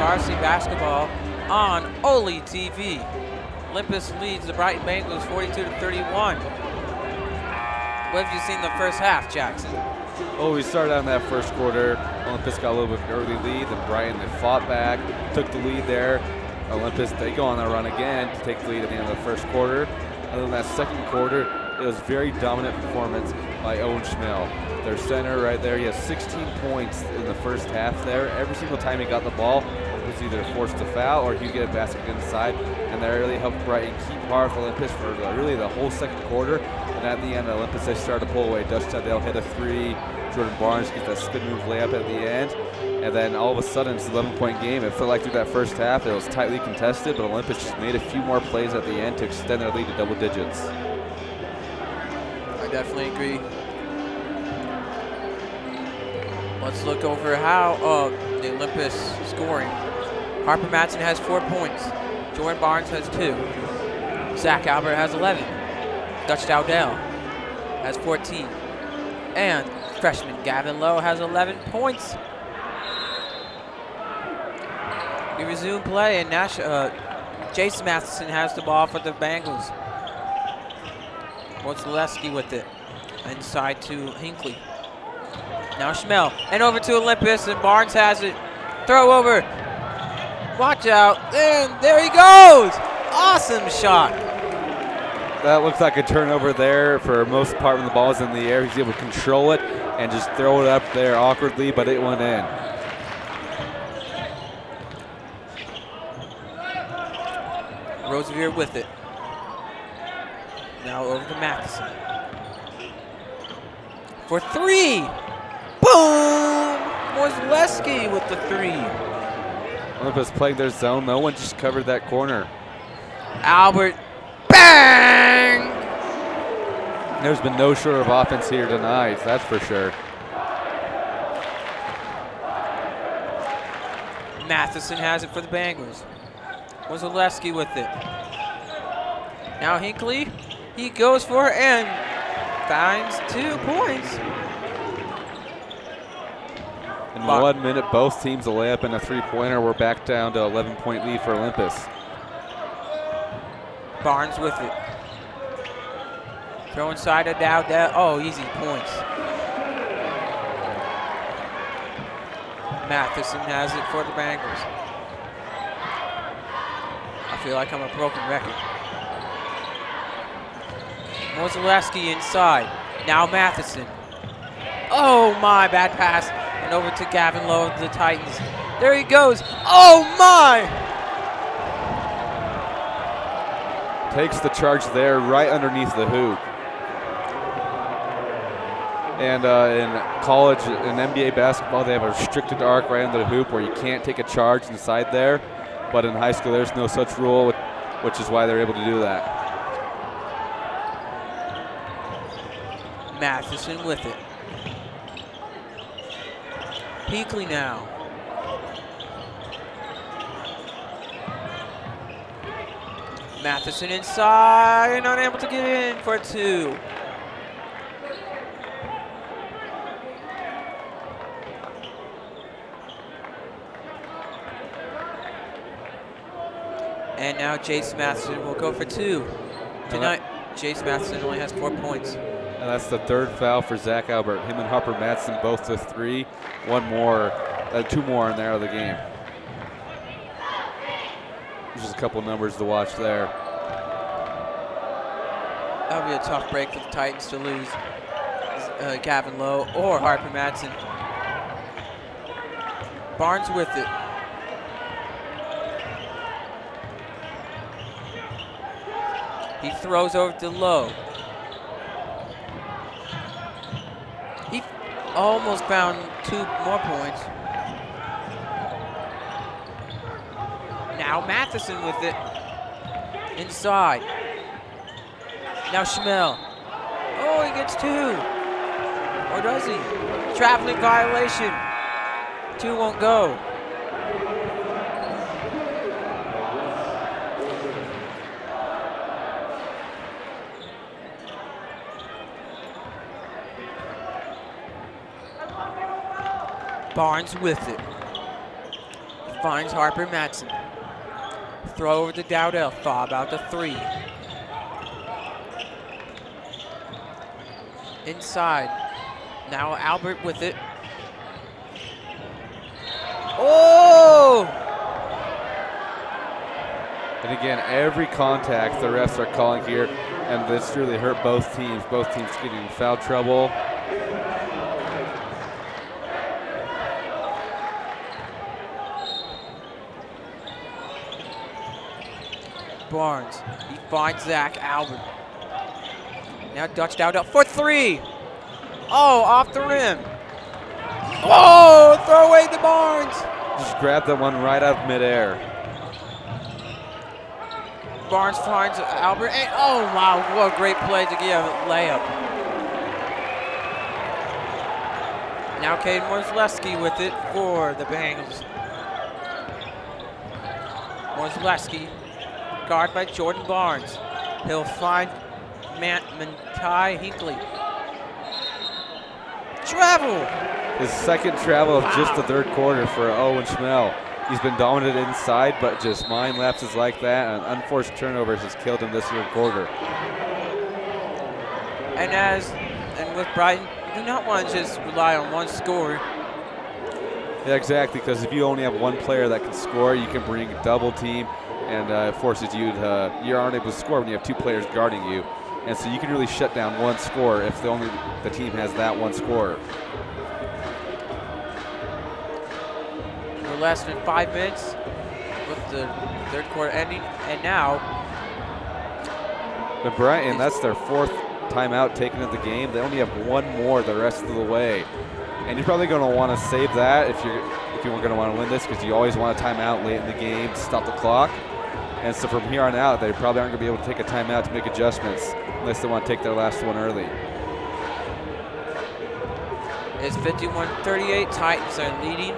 varsity basketball on OlyTV. Olympus leads the Brighton Bengals 42-31. What have you seen the first half, Jackson? Oh, we started out in that first quarter. Olympus got a little bit of an early lead. Then Brighton, they fought back, took the lead there. Olympus, they go on that run again to take the lead at the end of the first quarter. Other than that second quarter, it was very dominant performance by Owen Schmel. Their center right there, he has 16 points in the first half there. Every single time he got the ball, it was either forced to foul or he'd get a basket inside. And that really helped Brighton keep par with Olympus for really the whole second quarter. And at the end, Olympus, they started to pull away. Dutchtown, they'll hit a three. Jordan Barnes gets that spin move layup at the end. And then all of a sudden, it's an 11-point game. It felt like through that first half, it was tightly contested, but Olympus just made a few more plays at the end to extend their lead to double digits. I definitely agree. Let's look over how the Olympus scoring. Harper Madsen has 4 points. Jordan Barnes has 2. Zach Albert has 11. Dutch Dowdell has 14. And freshman Gavin Lowe has 11 points. We resume play, and Jason Matheson has the ball for the Bengals. Wozleski with it. Inside to Hinckley. Now Schmel, and over to Olympus, and Barnes has it. Throw over. Watch out, and there he goes! Awesome shot. That looks like a turnover there for most part when the ball is in the air. He's able to control it and just throw it up there awkwardly, but it went in. Rosevier with it. Now over to Matheson. For 3! Boom! Wozleski with the 3. Olympus playing their zone. No one just covered that corner. Albert, bang! There's been no short of offense here tonight, that's for sure. Matheson has it for the Bengals. Wozleski with it. Now Hinckley, he goes for it and finds 2 points. In 1 minute, both teams a layup and a three-pointer. We're back down to 11-point lead for Olympus. Barnes with it. Throw inside of Dowdell. Oh, easy points. Matheson has it for the Bengals. I feel like I'm a broken record. Wozleski inside. Now Matheson. Oh my, bad pass. And over to Gavin Lowe of the Titans. There he goes. Oh my! Takes the charge there right underneath the hoop. And in college, in NBA basketball, they have a restricted arc right under the hoop where you can't take a charge inside there. But in high school, there's no such rule, which is why they're able to do that. Matheson with it. Peakley now. Matheson inside and unable to get in for 2. And now Jace Matheson will go for 2. Tonight, Jace Matheson only has 4 points. And that's the 3rd foul for Zach Albert. Him and Harper Madsen both to 3. 1 more, 2 more in there of the game. Just a couple numbers to watch there. That'll be a tough break for the Titans to lose Gavin Lowe or Harper Madsen. Barnes with it. He throws over to Lowe. He almost found 2 more points. Now Matheson with it. Inside. Now Schmel. Oh, he gets 2. Or does he? Traveling violation. 2 won't go. Barnes with it. Finds Harper Madsen. Throw over to Dowdell. Fob out to 3. Inside. Now Albert with it. Oh! And again, every contact the refs are calling here, and this really hurt both teams. Both teams getting in foul trouble. Barnes, he finds Zach Albert. Now Dutch Dowdell for 3. Oh, off the rim. Oh, throw away to Barnes. Just grabbed that one right out of midair. Barnes finds Albert, and oh wow, what a great play to give a layup. Now Caden Morzleski with it for the Bengals. Morzleski, guard by Jordan Barnes. He'll find Manti Hinckley. Travel! His second travel of just the third quarter for Owen Schmel. He's been dominant inside, but just mind lapses like that and unforced turnovers has killed him this third quarter. And with Brighton, you do not want to just rely on one scorer. Yeah, exactly, because if you only have one player that can score, you can bring a double team, and it forces you to, you aren't able to score when you have 2 players guarding you. And so you can really shut down one scorer if the team has that one scorer. We're less than 5 minutes with the third quarter ending, and now. But Brighton, that's their 4th timeout taken of the game. They only have 1 more the rest of the way. And you're probably going to want to save that if you were going to want to win this, because you always want a timeout late in the game to stop the clock. And so from here on out, they probably aren't going to be able to take a timeout to make adjustments unless they want to take their last one early. It's 51-38. Titans are leading.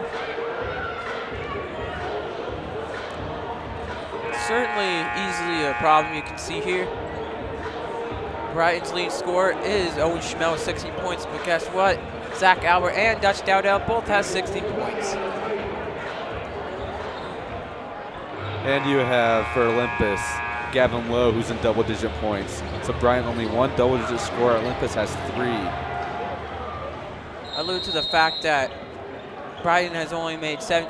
Certainly easily a problem you can see here. Brighton's leading scorer is Owen Schmel with 16 points, but guess what? Zach Albert and Dutch Dowdell both have 16 points. And you have, for Olympus, Gavin Lowe, who's in double-digit points. So Brighton only 1 double-digit scorer. Olympus has 3. Allude to the fact that Brighton has only made their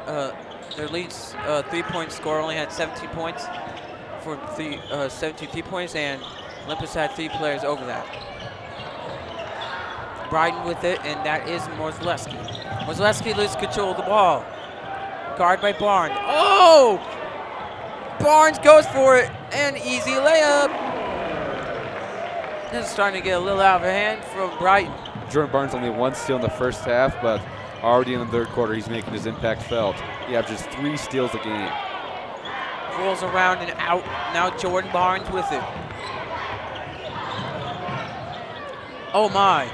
lead 3-point scorer only had 17 points for 17 3-points, and Olympus had 3 players over that. Brighton with it, and that is Morzleski. Morzleski loses control of the ball. Guard by Barnes. Oh! Barnes goes for it, and easy layup. This is starting to get a little out of hand from Brighton. Jordan Barnes only 1 steal in the first half, but already in the third quarter, he's making his impact felt. He averages 3 steals a game. Rolls around and out. Now Jordan Barnes with it. Oh my.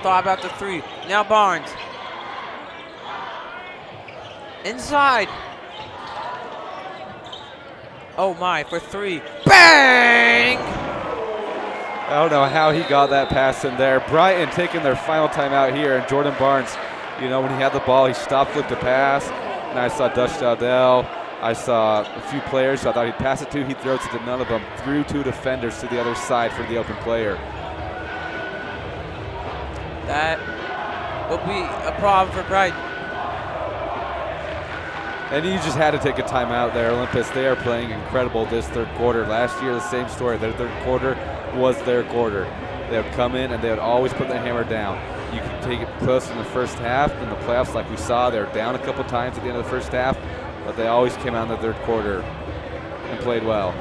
Thought about the 3. Now Barnes. Inside. Oh my, for 3. Bang! I don't know how he got that pass in there. Brighton taking their final timeout here, and Jordan Barnes, you know, when he had the ball, he stopped, looked to pass, and I saw Dutch Dowdell. I saw a few players who I thought he'd pass it to. He throws it to none of them. Threw 2 defenders to the other side for the open player. That will be a problem for Brighton. And you just had to take a timeout there, Olympus. They are playing incredible this third quarter. Last year, the same story. Their third quarter was their quarter. They would come in and they would always put the hammer down. You could take it close in the first half. In the playoffs, like we saw, they were down a couple times at the end of the first half, but they always came out in the third quarter and played well.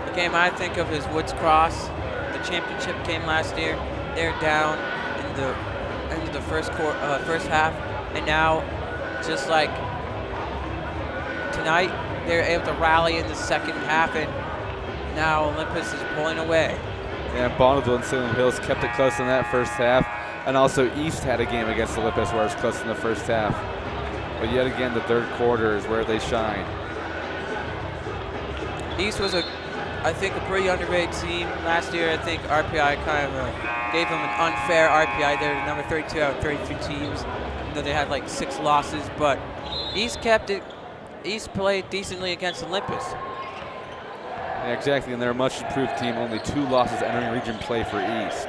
The game I think of is Woods Cross, the championship game last year. They're down in the end of the first half, and now, just like tonight, they're able to rally in the second half, and now Olympus is pulling away. And Bonneville and Salem Hills kept it close in that first half, and also East had a game against Olympus where it was close in the first half. But yet again, the third quarter is where they shine. East was I think a pretty underrated team last year. I think RPI kind of gave them an unfair RPI. They're number 32 out of 33 teams in though they had like 6 losses, but East kept it. East played decently against Olympus. Yeah, exactly, and they're a much improved team. Only 2 losses entering region play for East.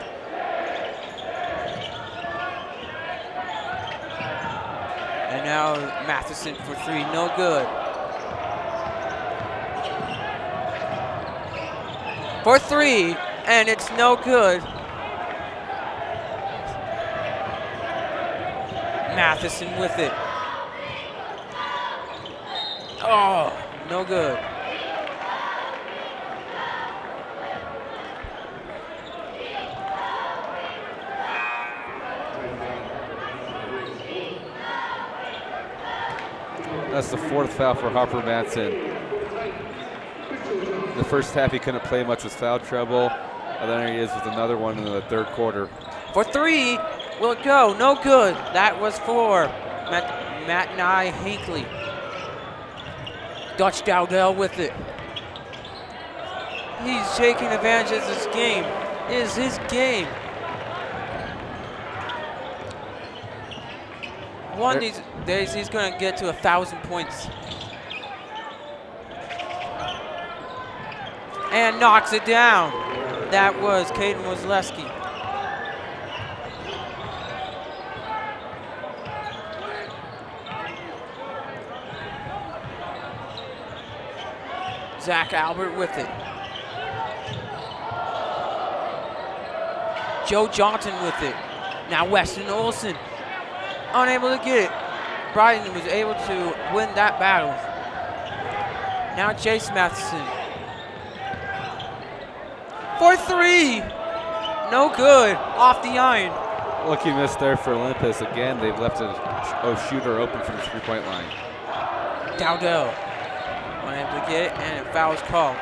And now Matheson for 3, no good. For 3, and it's no good. Matheson with it. Oh, no good. That's the 4th foul for Harper Matson. The first half he couldn't play much with foul trouble. And then he is with another one in the 3rd quarter. For 3, will it go? No good. That was for Matt Nye Hinckley. Dutch Dowdell with it. He's taking advantage of this game. It is his game. One of these days he's going to get to 1,000 points. And knocks it down. That was Caden Wozleski. Zach Albert with it. Joe Johnson with it. Now Weston Olson unable to get it. Brighton was able to win that battle. Now Chase Matheson. For 3. No good. Off the iron. Lucky miss there for Olympus. Again, they've left a shooter open from the 3-point line. Dowdell unable to get it, and a foul is called.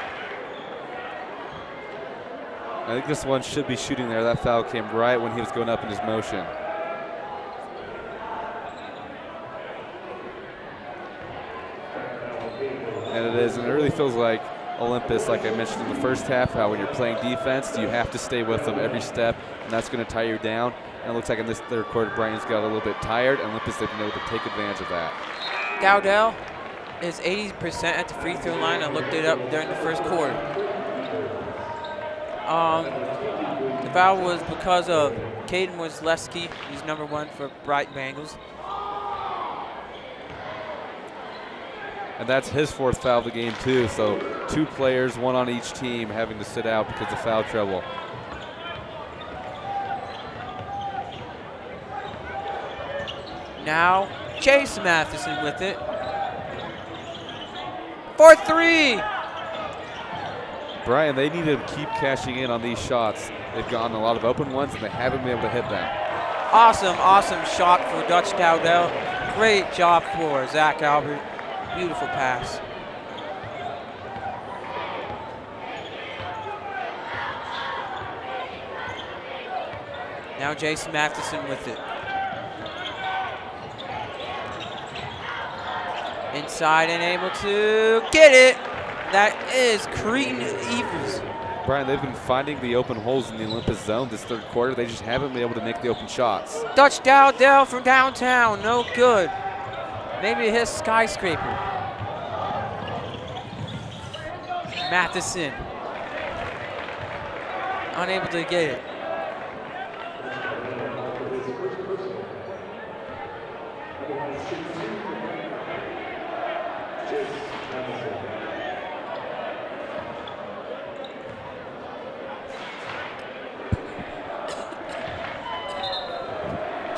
I think this one should be shooting there. That foul came right when he was going up in his motion. And it is, and it really feels like Olympus, like I mentioned in the first half, how when you're playing defense, you have to stay with them every step, and that's going to tire you down. And it looks like in this 3rd quarter, Brighton's got a little bit tired, and Olympus, they've been able to take advantage of that. Dowdell is 80% at the free throw line. I looked it up during the 1st quarter. The foul was because of Caden Wozleski. He's number 1 for Brighton Bengals. And that's his 4th foul of the game too. So 2 players, 1 on each team, having to sit out because of foul trouble. Now Chase Matheson with it. For 3. Brian, they need to keep cashing in on these shots. They've gotten a lot of open ones, and they haven't been able to hit them. Awesome shot for Dutch Dowdell. Great job for Zach Albert. Beautiful pass. Now Jason Matheson with it. Inside and able to get it. That is Cretan Evers. Brian, they've been finding the open holes in the Olympus zone this 3rd quarter. They just haven't been able to make the open shots. Dutch Dowdell from downtown, no good. Maybe his skyscraper. Matheson. Unable to get it.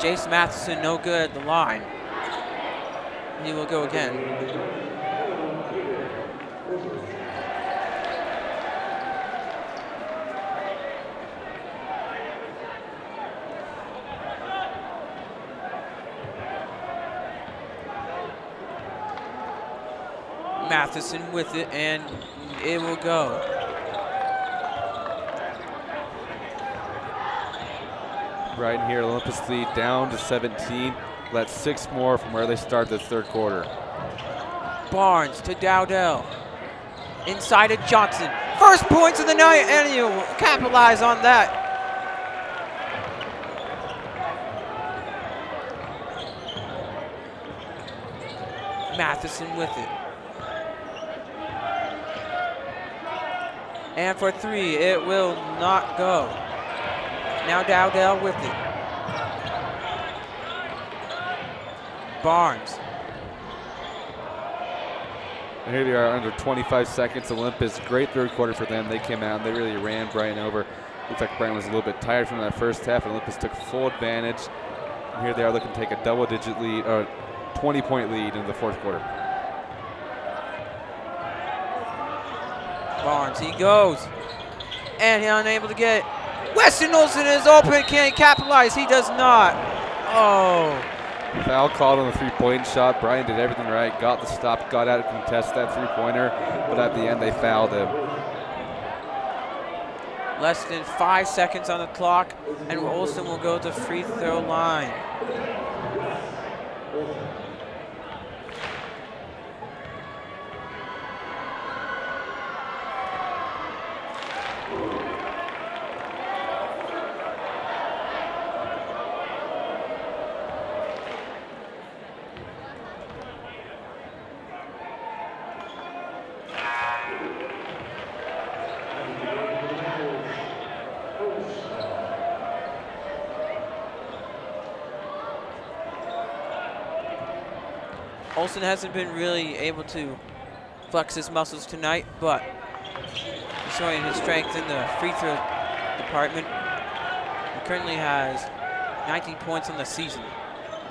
Jace Matheson no good at the line. He will go again. Matheson with it, and it will go. Right here, Olympus lead down to 17. That's 6 more from where they start this 3rd quarter. Barnes to Dowdell. Inside to Johnson. First points of the night, and he'll capitalize on that. Matheson with it. And for three, it will not go. Now Dowdell with it. Barnes. And here they are under 25 seconds. Olympus, great third quarter for them. They came out and they really ran Brighton over. Looks like Brighton was a little bit tired from that first half. Olympus took full advantage. And here they are looking to take a double-digit lead, or 20-point lead in the fourth quarter. Barnes, he goes. And he's unable to get it. Weston Olsen is open. Can he capitalize? He does not. Oh. Foul called on the three-point shot. Brian did everything right, got the stop, got out to contest that three-pointer, but at the end they fouled him. Less than 5 seconds on the clock, and Olsen will go to the free throw line. Olsen hasn't been really able to flex his muscles tonight, but he's showing his strength in the free throw department. He currently has 19 points on the season,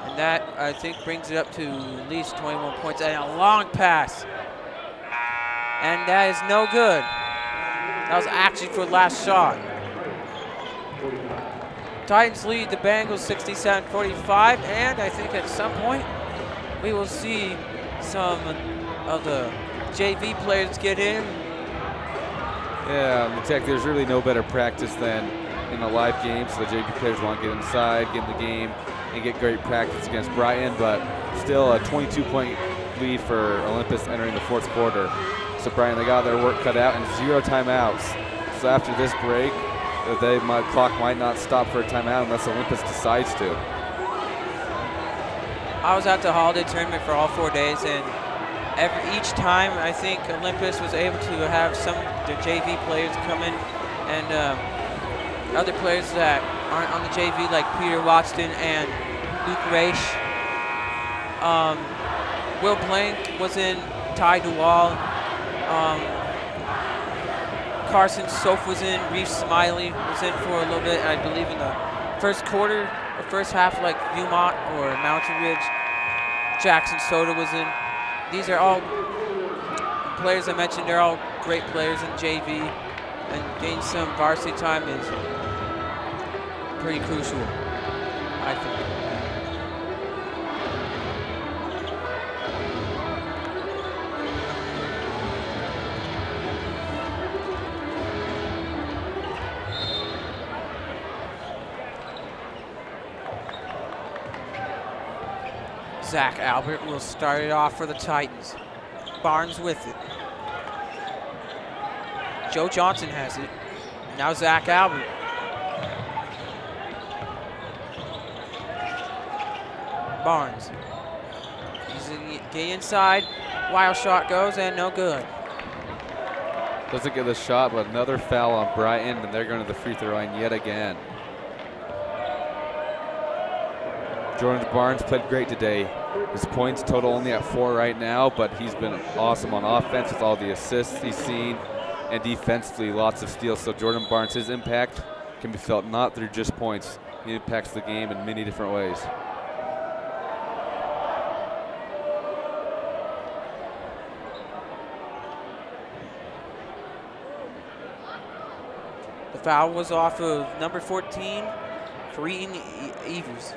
and that, I think, brings it up to at least 21 points, and a long pass. And that is no good. That was actually for the last shot. Titans lead the Bengals 67-45, and I think at some point, we will see some of the JV players get in. Yeah, Tech, there's really no better practice than in a live game, so the JV players want to get inside, get in the game, and get great practice against Brighton, but still a 22-point lead for Olympus entering the fourth quarter. So Brighton, they got their work cut out and 0 timeouts. So after this break, clock might not stop for a timeout unless Olympus decides to. I was at the holiday tournament for all 4 days, and each time I think Olympus was able to have some of their JV players come in, and other players that aren't on the JV, like Peter Watson and Luke Raish. Will Blank was in, Ty DeWall. Carson Soph was in, Reef Smiley was in for a little bit, and I believe in the first quarter, the first half, like Viewmont or Mountain Ridge, Jackson Soda was in. These are all players I mentioned, they're all great players in JV, and getting some varsity time is pretty crucial, I think. Zach Albert will start it off for the Titans. Barnes with it. Joe Johnson has it. Now Zach Albert. Barnes. He's getting inside. Wild shot goes and no good. Doesn't get the shot, but another foul on Brighton, and they're going to the free throw line yet again. Jordan Barnes played great today. His points total only at 4 right now, but he's been awesome on offense with all the assists he's seen, and defensively lots of steals. So Jordan Barnes, his impact can be felt not through just points. He impacts the game in many different ways. The foul was off of number 14, Kareem Evers.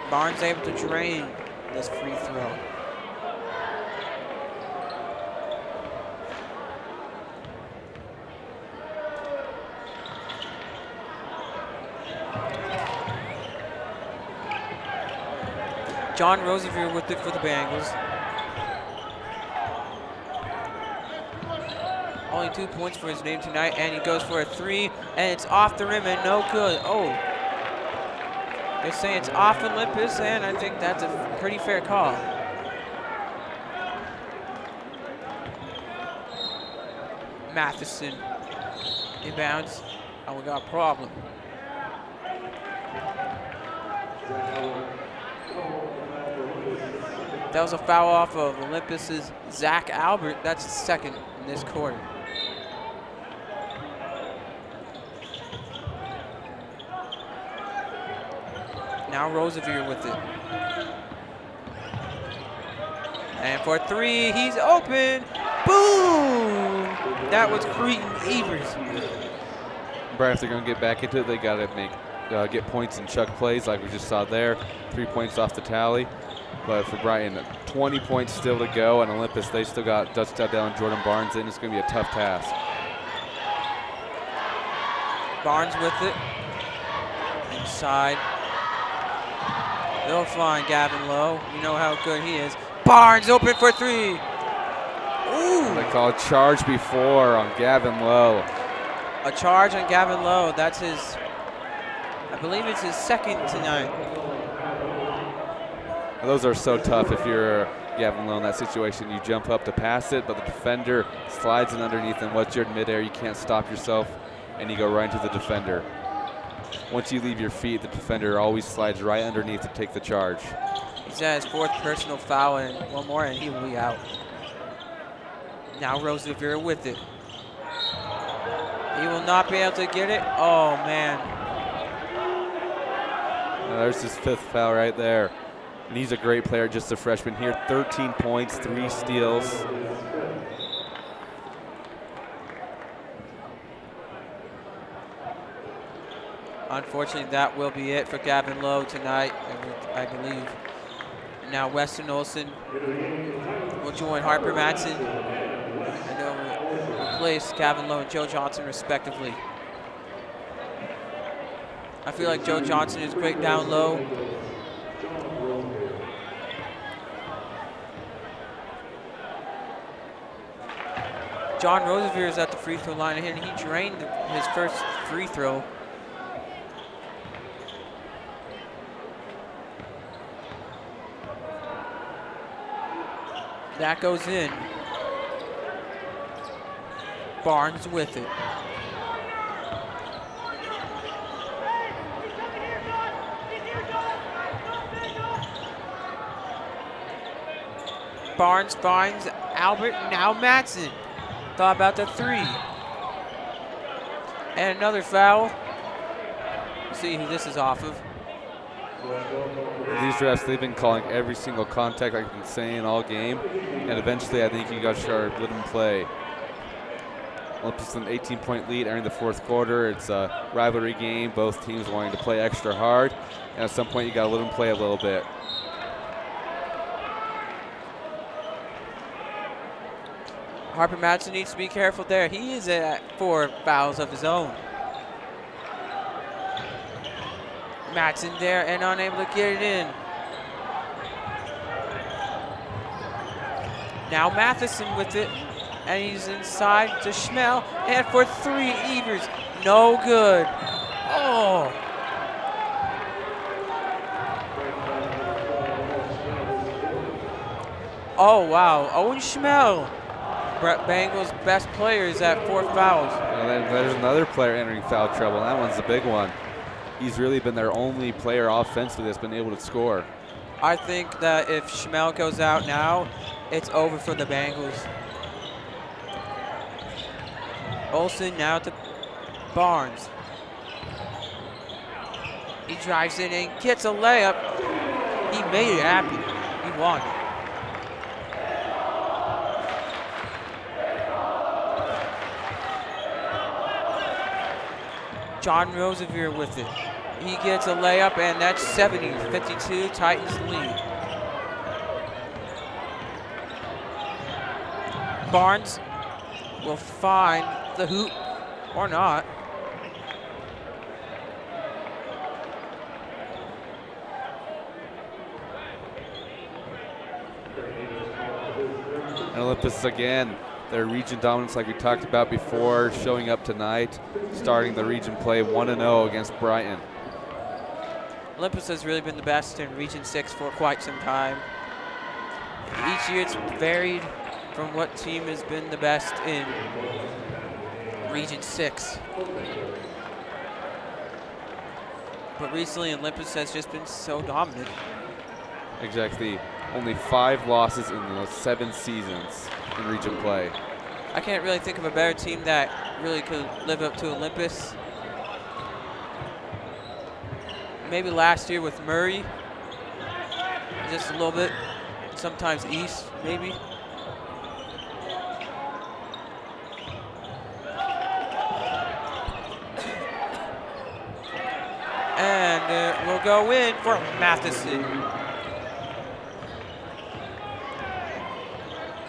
Barnes able to drain this free throw. John Rosevier with it for the Bengals. Only 2 points for his name tonight, and he goes for a 3, and it's off the rim and no good. Oh, they're saying it's off Olympus, and I think that's a pretty fair call. Matheson inbounds. Oh, we got a problem. That was a foul off of Olympus's Zach Albert. That's his second in this quarter. Now Rosevier with it. And for 3, he's open. Boom! That was Cretan Evers. Brighton, if they're going to get back into it, they got to get points and chuck plays like we just saw there. 3 points off the tally. But for Brighton, 20 points still to go, and Olympus, they still got Dutch Dowdell and Jordan Barnes in. It's going to be a tough task. Barnes with it. Inside. They'll find Gavin Lowe. You know how good he is. Barnes open for 3. Ooh! They call a charge before on Gavin Lowe. A charge on Gavin Lowe. That's his, I believe it's his second tonight. Those are so tough if you're Gavin Lowe in that situation. You jump up to pass it, but the defender slides in underneath, and once you're in midair, you can't stop yourself, and you go right into the defender. Once you leave your feet, the defender always slides right underneath to take the charge. He's at his 4th personal foul, and one more, and he will be out. Now Rosevier with it. He will not be able to get it. Oh, man. There's his 5th foul right there. And he's a great player, just a freshman here. 13 points, 3 steals. Unfortunately, that will be it for Gavin Lowe tonight, I believe. Now Weston Olson will join Harper Matson, and they'll replace Gavin Lowe and Joe Johnson respectively. I feel like Joe Johnson is great down low. John Rosevier is at the free throw line, and he drained his first free throw. That goes in. Barnes with it. Barnes finds Albert, now Matson. Thought about the 3. And another foul. Let's see who this is off of. These refs, they've been calling every single contact, like I've been saying, all game. And eventually, I think you got to start letting them play. Olympus an 18-point lead entering the 4th quarter. It's a rivalry game. Both teams wanting to play extra hard. And at some point, you got to let them play a little bit. Harper Matson needs to be careful there. He is at 4 fouls of his own. Matson there and unable to get it in. Now Matheson with it, and he's inside to Schmel, and for 3, Evers, no good. Oh. Oh, wow, Owen Schmel, Bengals' best player, is at 4 fouls. And then there's another player entering foul trouble. That one's a big one. He's really been their only player offensively that's been able to score. I think that if Schmel goes out now, it's over for the Bengals. Olsen now to Barnes. He drives in and gets a layup. He made it happen. He won. John Rosevier with it. He gets a layup, and that's 70-52, Titans lead. Barnes will find the hoop, or not. And Olympus again their region dominance like we talked about before, showing up tonight, starting the region play 1-0 against Brighton. Olympus has really been the best in Region 6 for quite some time. Each year it's varied from what team has been the best in Region 6. But recently Olympus has just been so dominant. Exactly. Only 5 losses in the 7 seasons in region play. I can't really think of a better team that really could live up to Olympus. Maybe last year with Murray, just a little bit. Sometimes East, maybe. And we'll go in for Matheson.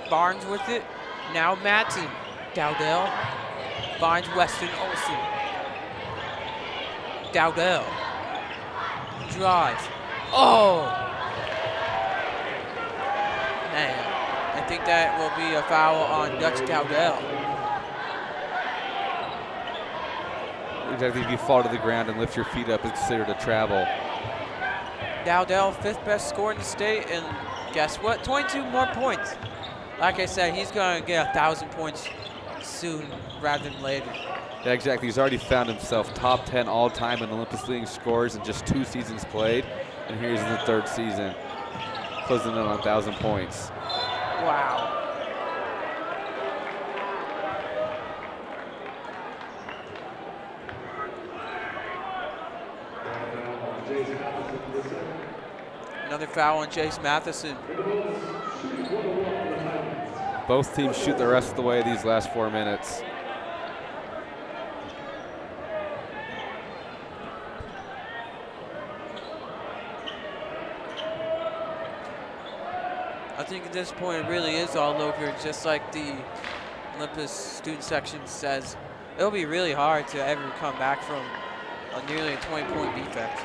Barnes with it. Now Matson. Dowdell finds Weston Olsen. Dowdell drives. Oh! Man, I think that will be a foul on Dutch Dowdell. Exactly, if you fall to the ground and lift your feet up, it's considered a travel. Dowdell, 5th best scorer in the state, and guess what? 22 more points. Like I said, he's going to get 1,000 points soon rather than later. Yeah, exactly. He's already found himself top 10 all-time in Olympus League scores in just 2 seasons played, and here he's in the 3rd season, closing in on 1,000 points. Wow. Another foul on Jace Matheson. Both teams shoot the rest of the way these last 4 minutes. I think at this point it really is all over, just like the Olympus student section says. It'll be really hard to ever come back from a nearly a 20-point defect.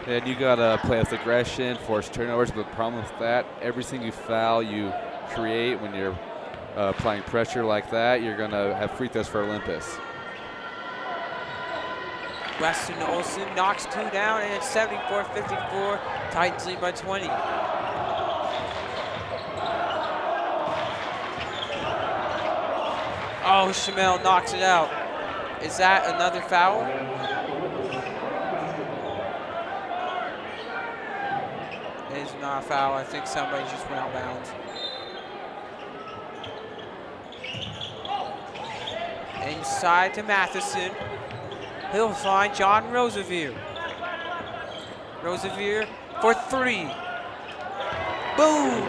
And you gotta play with aggression, force turnovers, but the problem with that, every single foul you create when you're applying pressure like that, you're gonna have free throws for Olympus. Weston Olsen knocks 2 down, and it's 74-54. Titans lead by 20. Oh, Shamel knocks it out. Is that another foul? It is not a foul. I think somebody just went out of bounds. Inside to Matheson. He'll find John Rosevier. Rosevier for 3. Boom!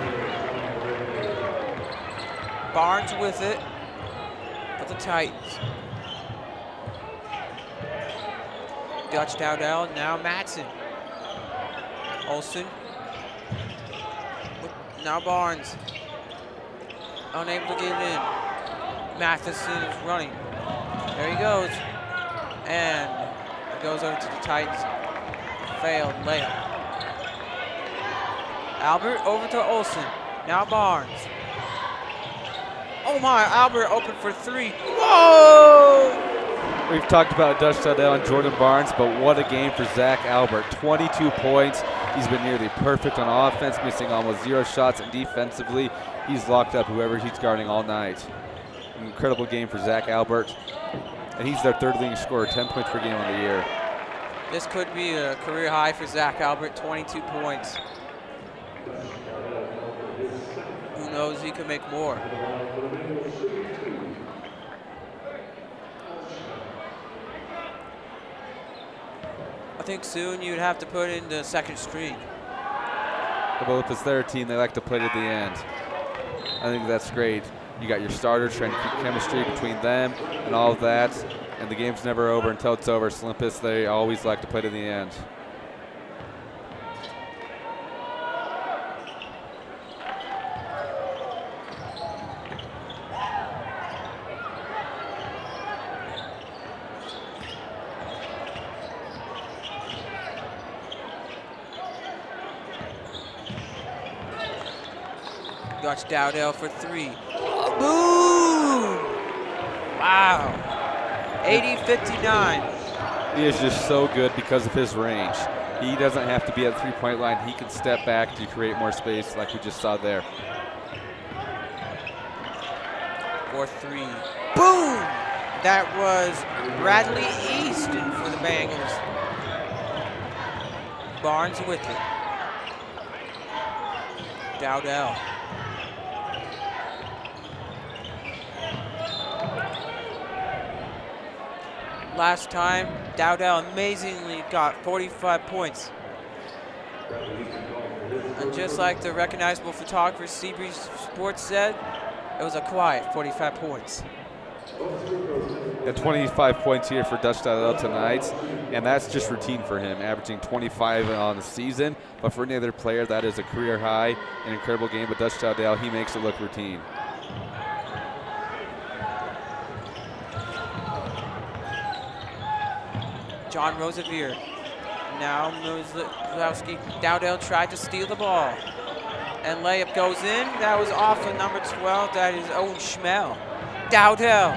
Barnes with it for the Titans. Dutch Dowdell, now Matson. Olsen. Now Barnes. Unable to get it in. Matheson is running. There he goes. And it goes over to the Titans. Failed layup. Albert over to Olsen. Now Barnes. Oh my, Albert open for 3. Whoa! We've talked about Dutch Dowdell and Jordan Barnes, but what a game for Zach Albert. 22 points. He's been nearly perfect on offense, missing almost 0 shots, and defensively, he's locked up whoever he's guarding all night. An incredible game for Zach Albert. And he's their 3rd leading scorer, 10 points per game on the year. This could be a career high for Zach Albert, 22 points. Who knows, he could make more. I think soon you'd have to put in the 2nd string. Well, if it's their team, they like to play to the end. I think that's great. You got your starters trying to keep chemistry between them and all of that, and the game's never over until it's over. So Olympus, they always like to play to the end. Dutch Dowdell for 3. Boom! Wow. 80-59. He is just so good because of his range. He doesn't have to be at the three-point line. He can step back to create more space like we just saw there. 4-3. Boom! That was Bradley Easton for the Bengals. Barnes with it. Dowdell. Last time, Dowdell amazingly got 45 points. And just like the recognizable photographer Seabreeze Sports said, it was a quiet 45 points. Got 25 points here for Dutch Dowdell tonight, and that's just routine for him, averaging 25 on the season. But for any other player, that is a career high, an incredible game. But Dutch Dowdell, he makes it look routine. John Rosevier. Now Mozlowski. Dowdell tried to steal the ball. And layup goes in. That was off of number 12. That is Owen Schmel. Dowdell.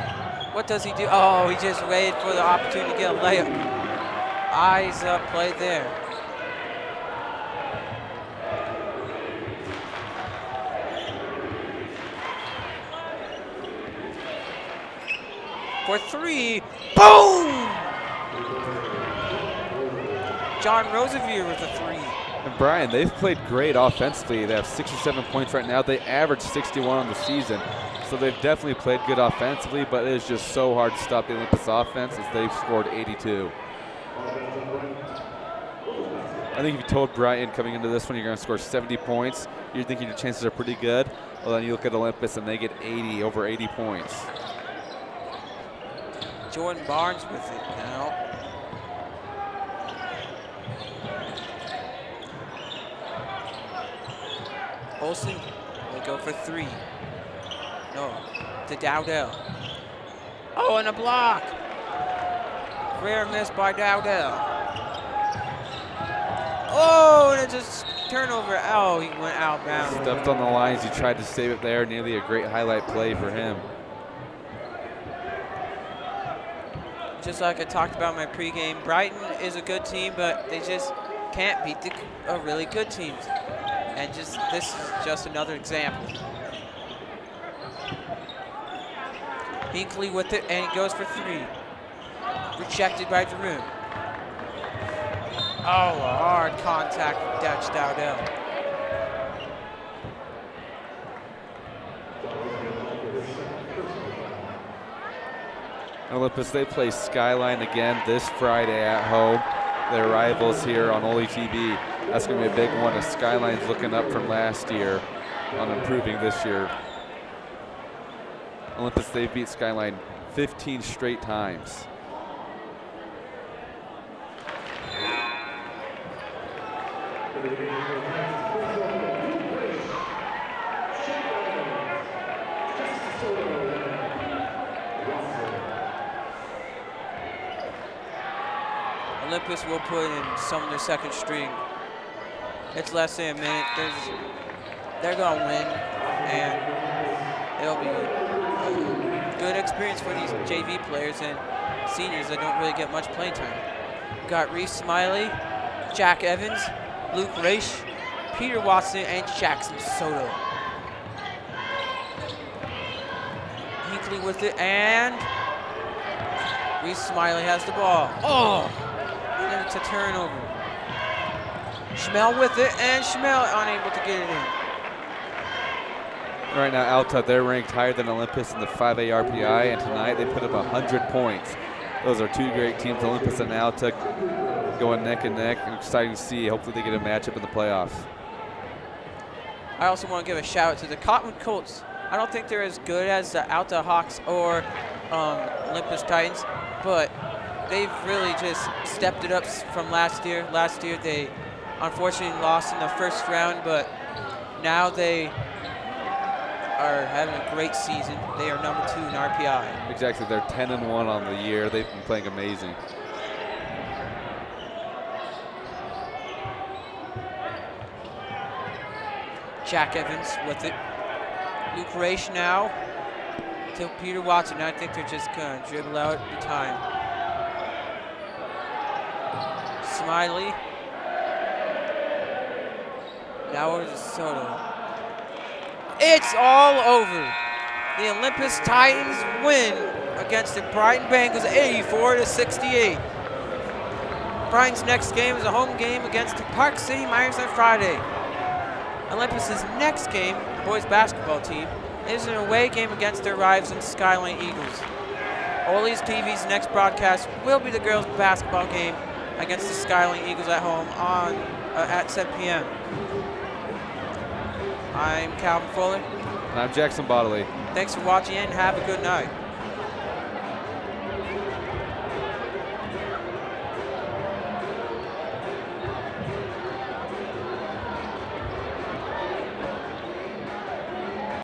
What does he do? Oh, he just waited for the opportunity to get a layup. Eyes up play there. For 3. Boom! John Rosevier with a 3. And Brian, they've played great offensively. They have 6 or 7 points right now. They average 61 on the season. So they've definitely played good offensively, but it is just so hard to stop the Olympus offense as they've scored 82. I think if you told Brighton coming into this one you're going to score 70 points, you're thinking your chances are pretty good. Well, then you look at Olympus and they get 80, over 80 points. Jordan Barnes with it now. Olsen will go for 3. No, to Dowdell. Oh, and a block. Rare miss by Dowdell. Oh, and it's just turnover. Oh, he went outbound. Stepped on the lines. He tried to save it there. Nearly a great highlight play for him. Just like I talked about in my pregame, Brighton is a good team, but they just can't beat the really good teams. And just this is just another example. Hinkley with it, and he goes for 3. Rejected by Drew. Oh, a hard contact with Dutch Dowdell. Olympus, they play Skyline again this Friday at home. Their rivals here on OlyTV. That's going to be a big one as Skyline's looking up from last year on improving this year. Olympus, they beat Skyline 15 straight times. Olympus will put in some of their second string. It's less than a minute. They're going to win, and it'll be a good experience for these JV players and seniors that don't really get much playing time. We've got Reese Smiley, Jack Evans, Luke Raish, Peter Watson, and Jackson Soto. Hinkley with it, and Reese Smiley has the ball. Oh! And it's a turnover. Schmel with it, and Schmel unable to get it in. Right now, Alta, they're ranked higher than Olympus in the 5A RPI, and tonight they put up 100 points. Those are two great teams, Olympus and Alta, going neck and neck. And exciting to see. Hopefully they get a matchup in the playoffs. I also want to give a shout out to the Cottonwood Colts. I don't think they're as good as the Alta Hawks or Olympus Titans, but they've really just stepped it up from last year. Last year they unfortunately lost in the first round, but now they are having a great season. They are number 2 in RPI. Exactly, they're 10-1 on the year. They've been playing amazing. Jack Evans with it. Luke Raish now. to Peter Watson. I think they're just going to dribble out the time. Smiley. Now we're just sort of. It's all over. The Olympus Titans win against the Brighton Bengals 84-68. Brighton's next game is a home game against the Park City Miners on Friday. Olympus's next game, the boys basketball team, is an away game against their rivals in Skyline Eagles. OlyTV's next broadcast will be the girls basketball game against the Skyline Eagles at home on at 7 p.m. I'm Calvin Fuller. And I'm Jackson Bodley. Thanks for watching and have a good night.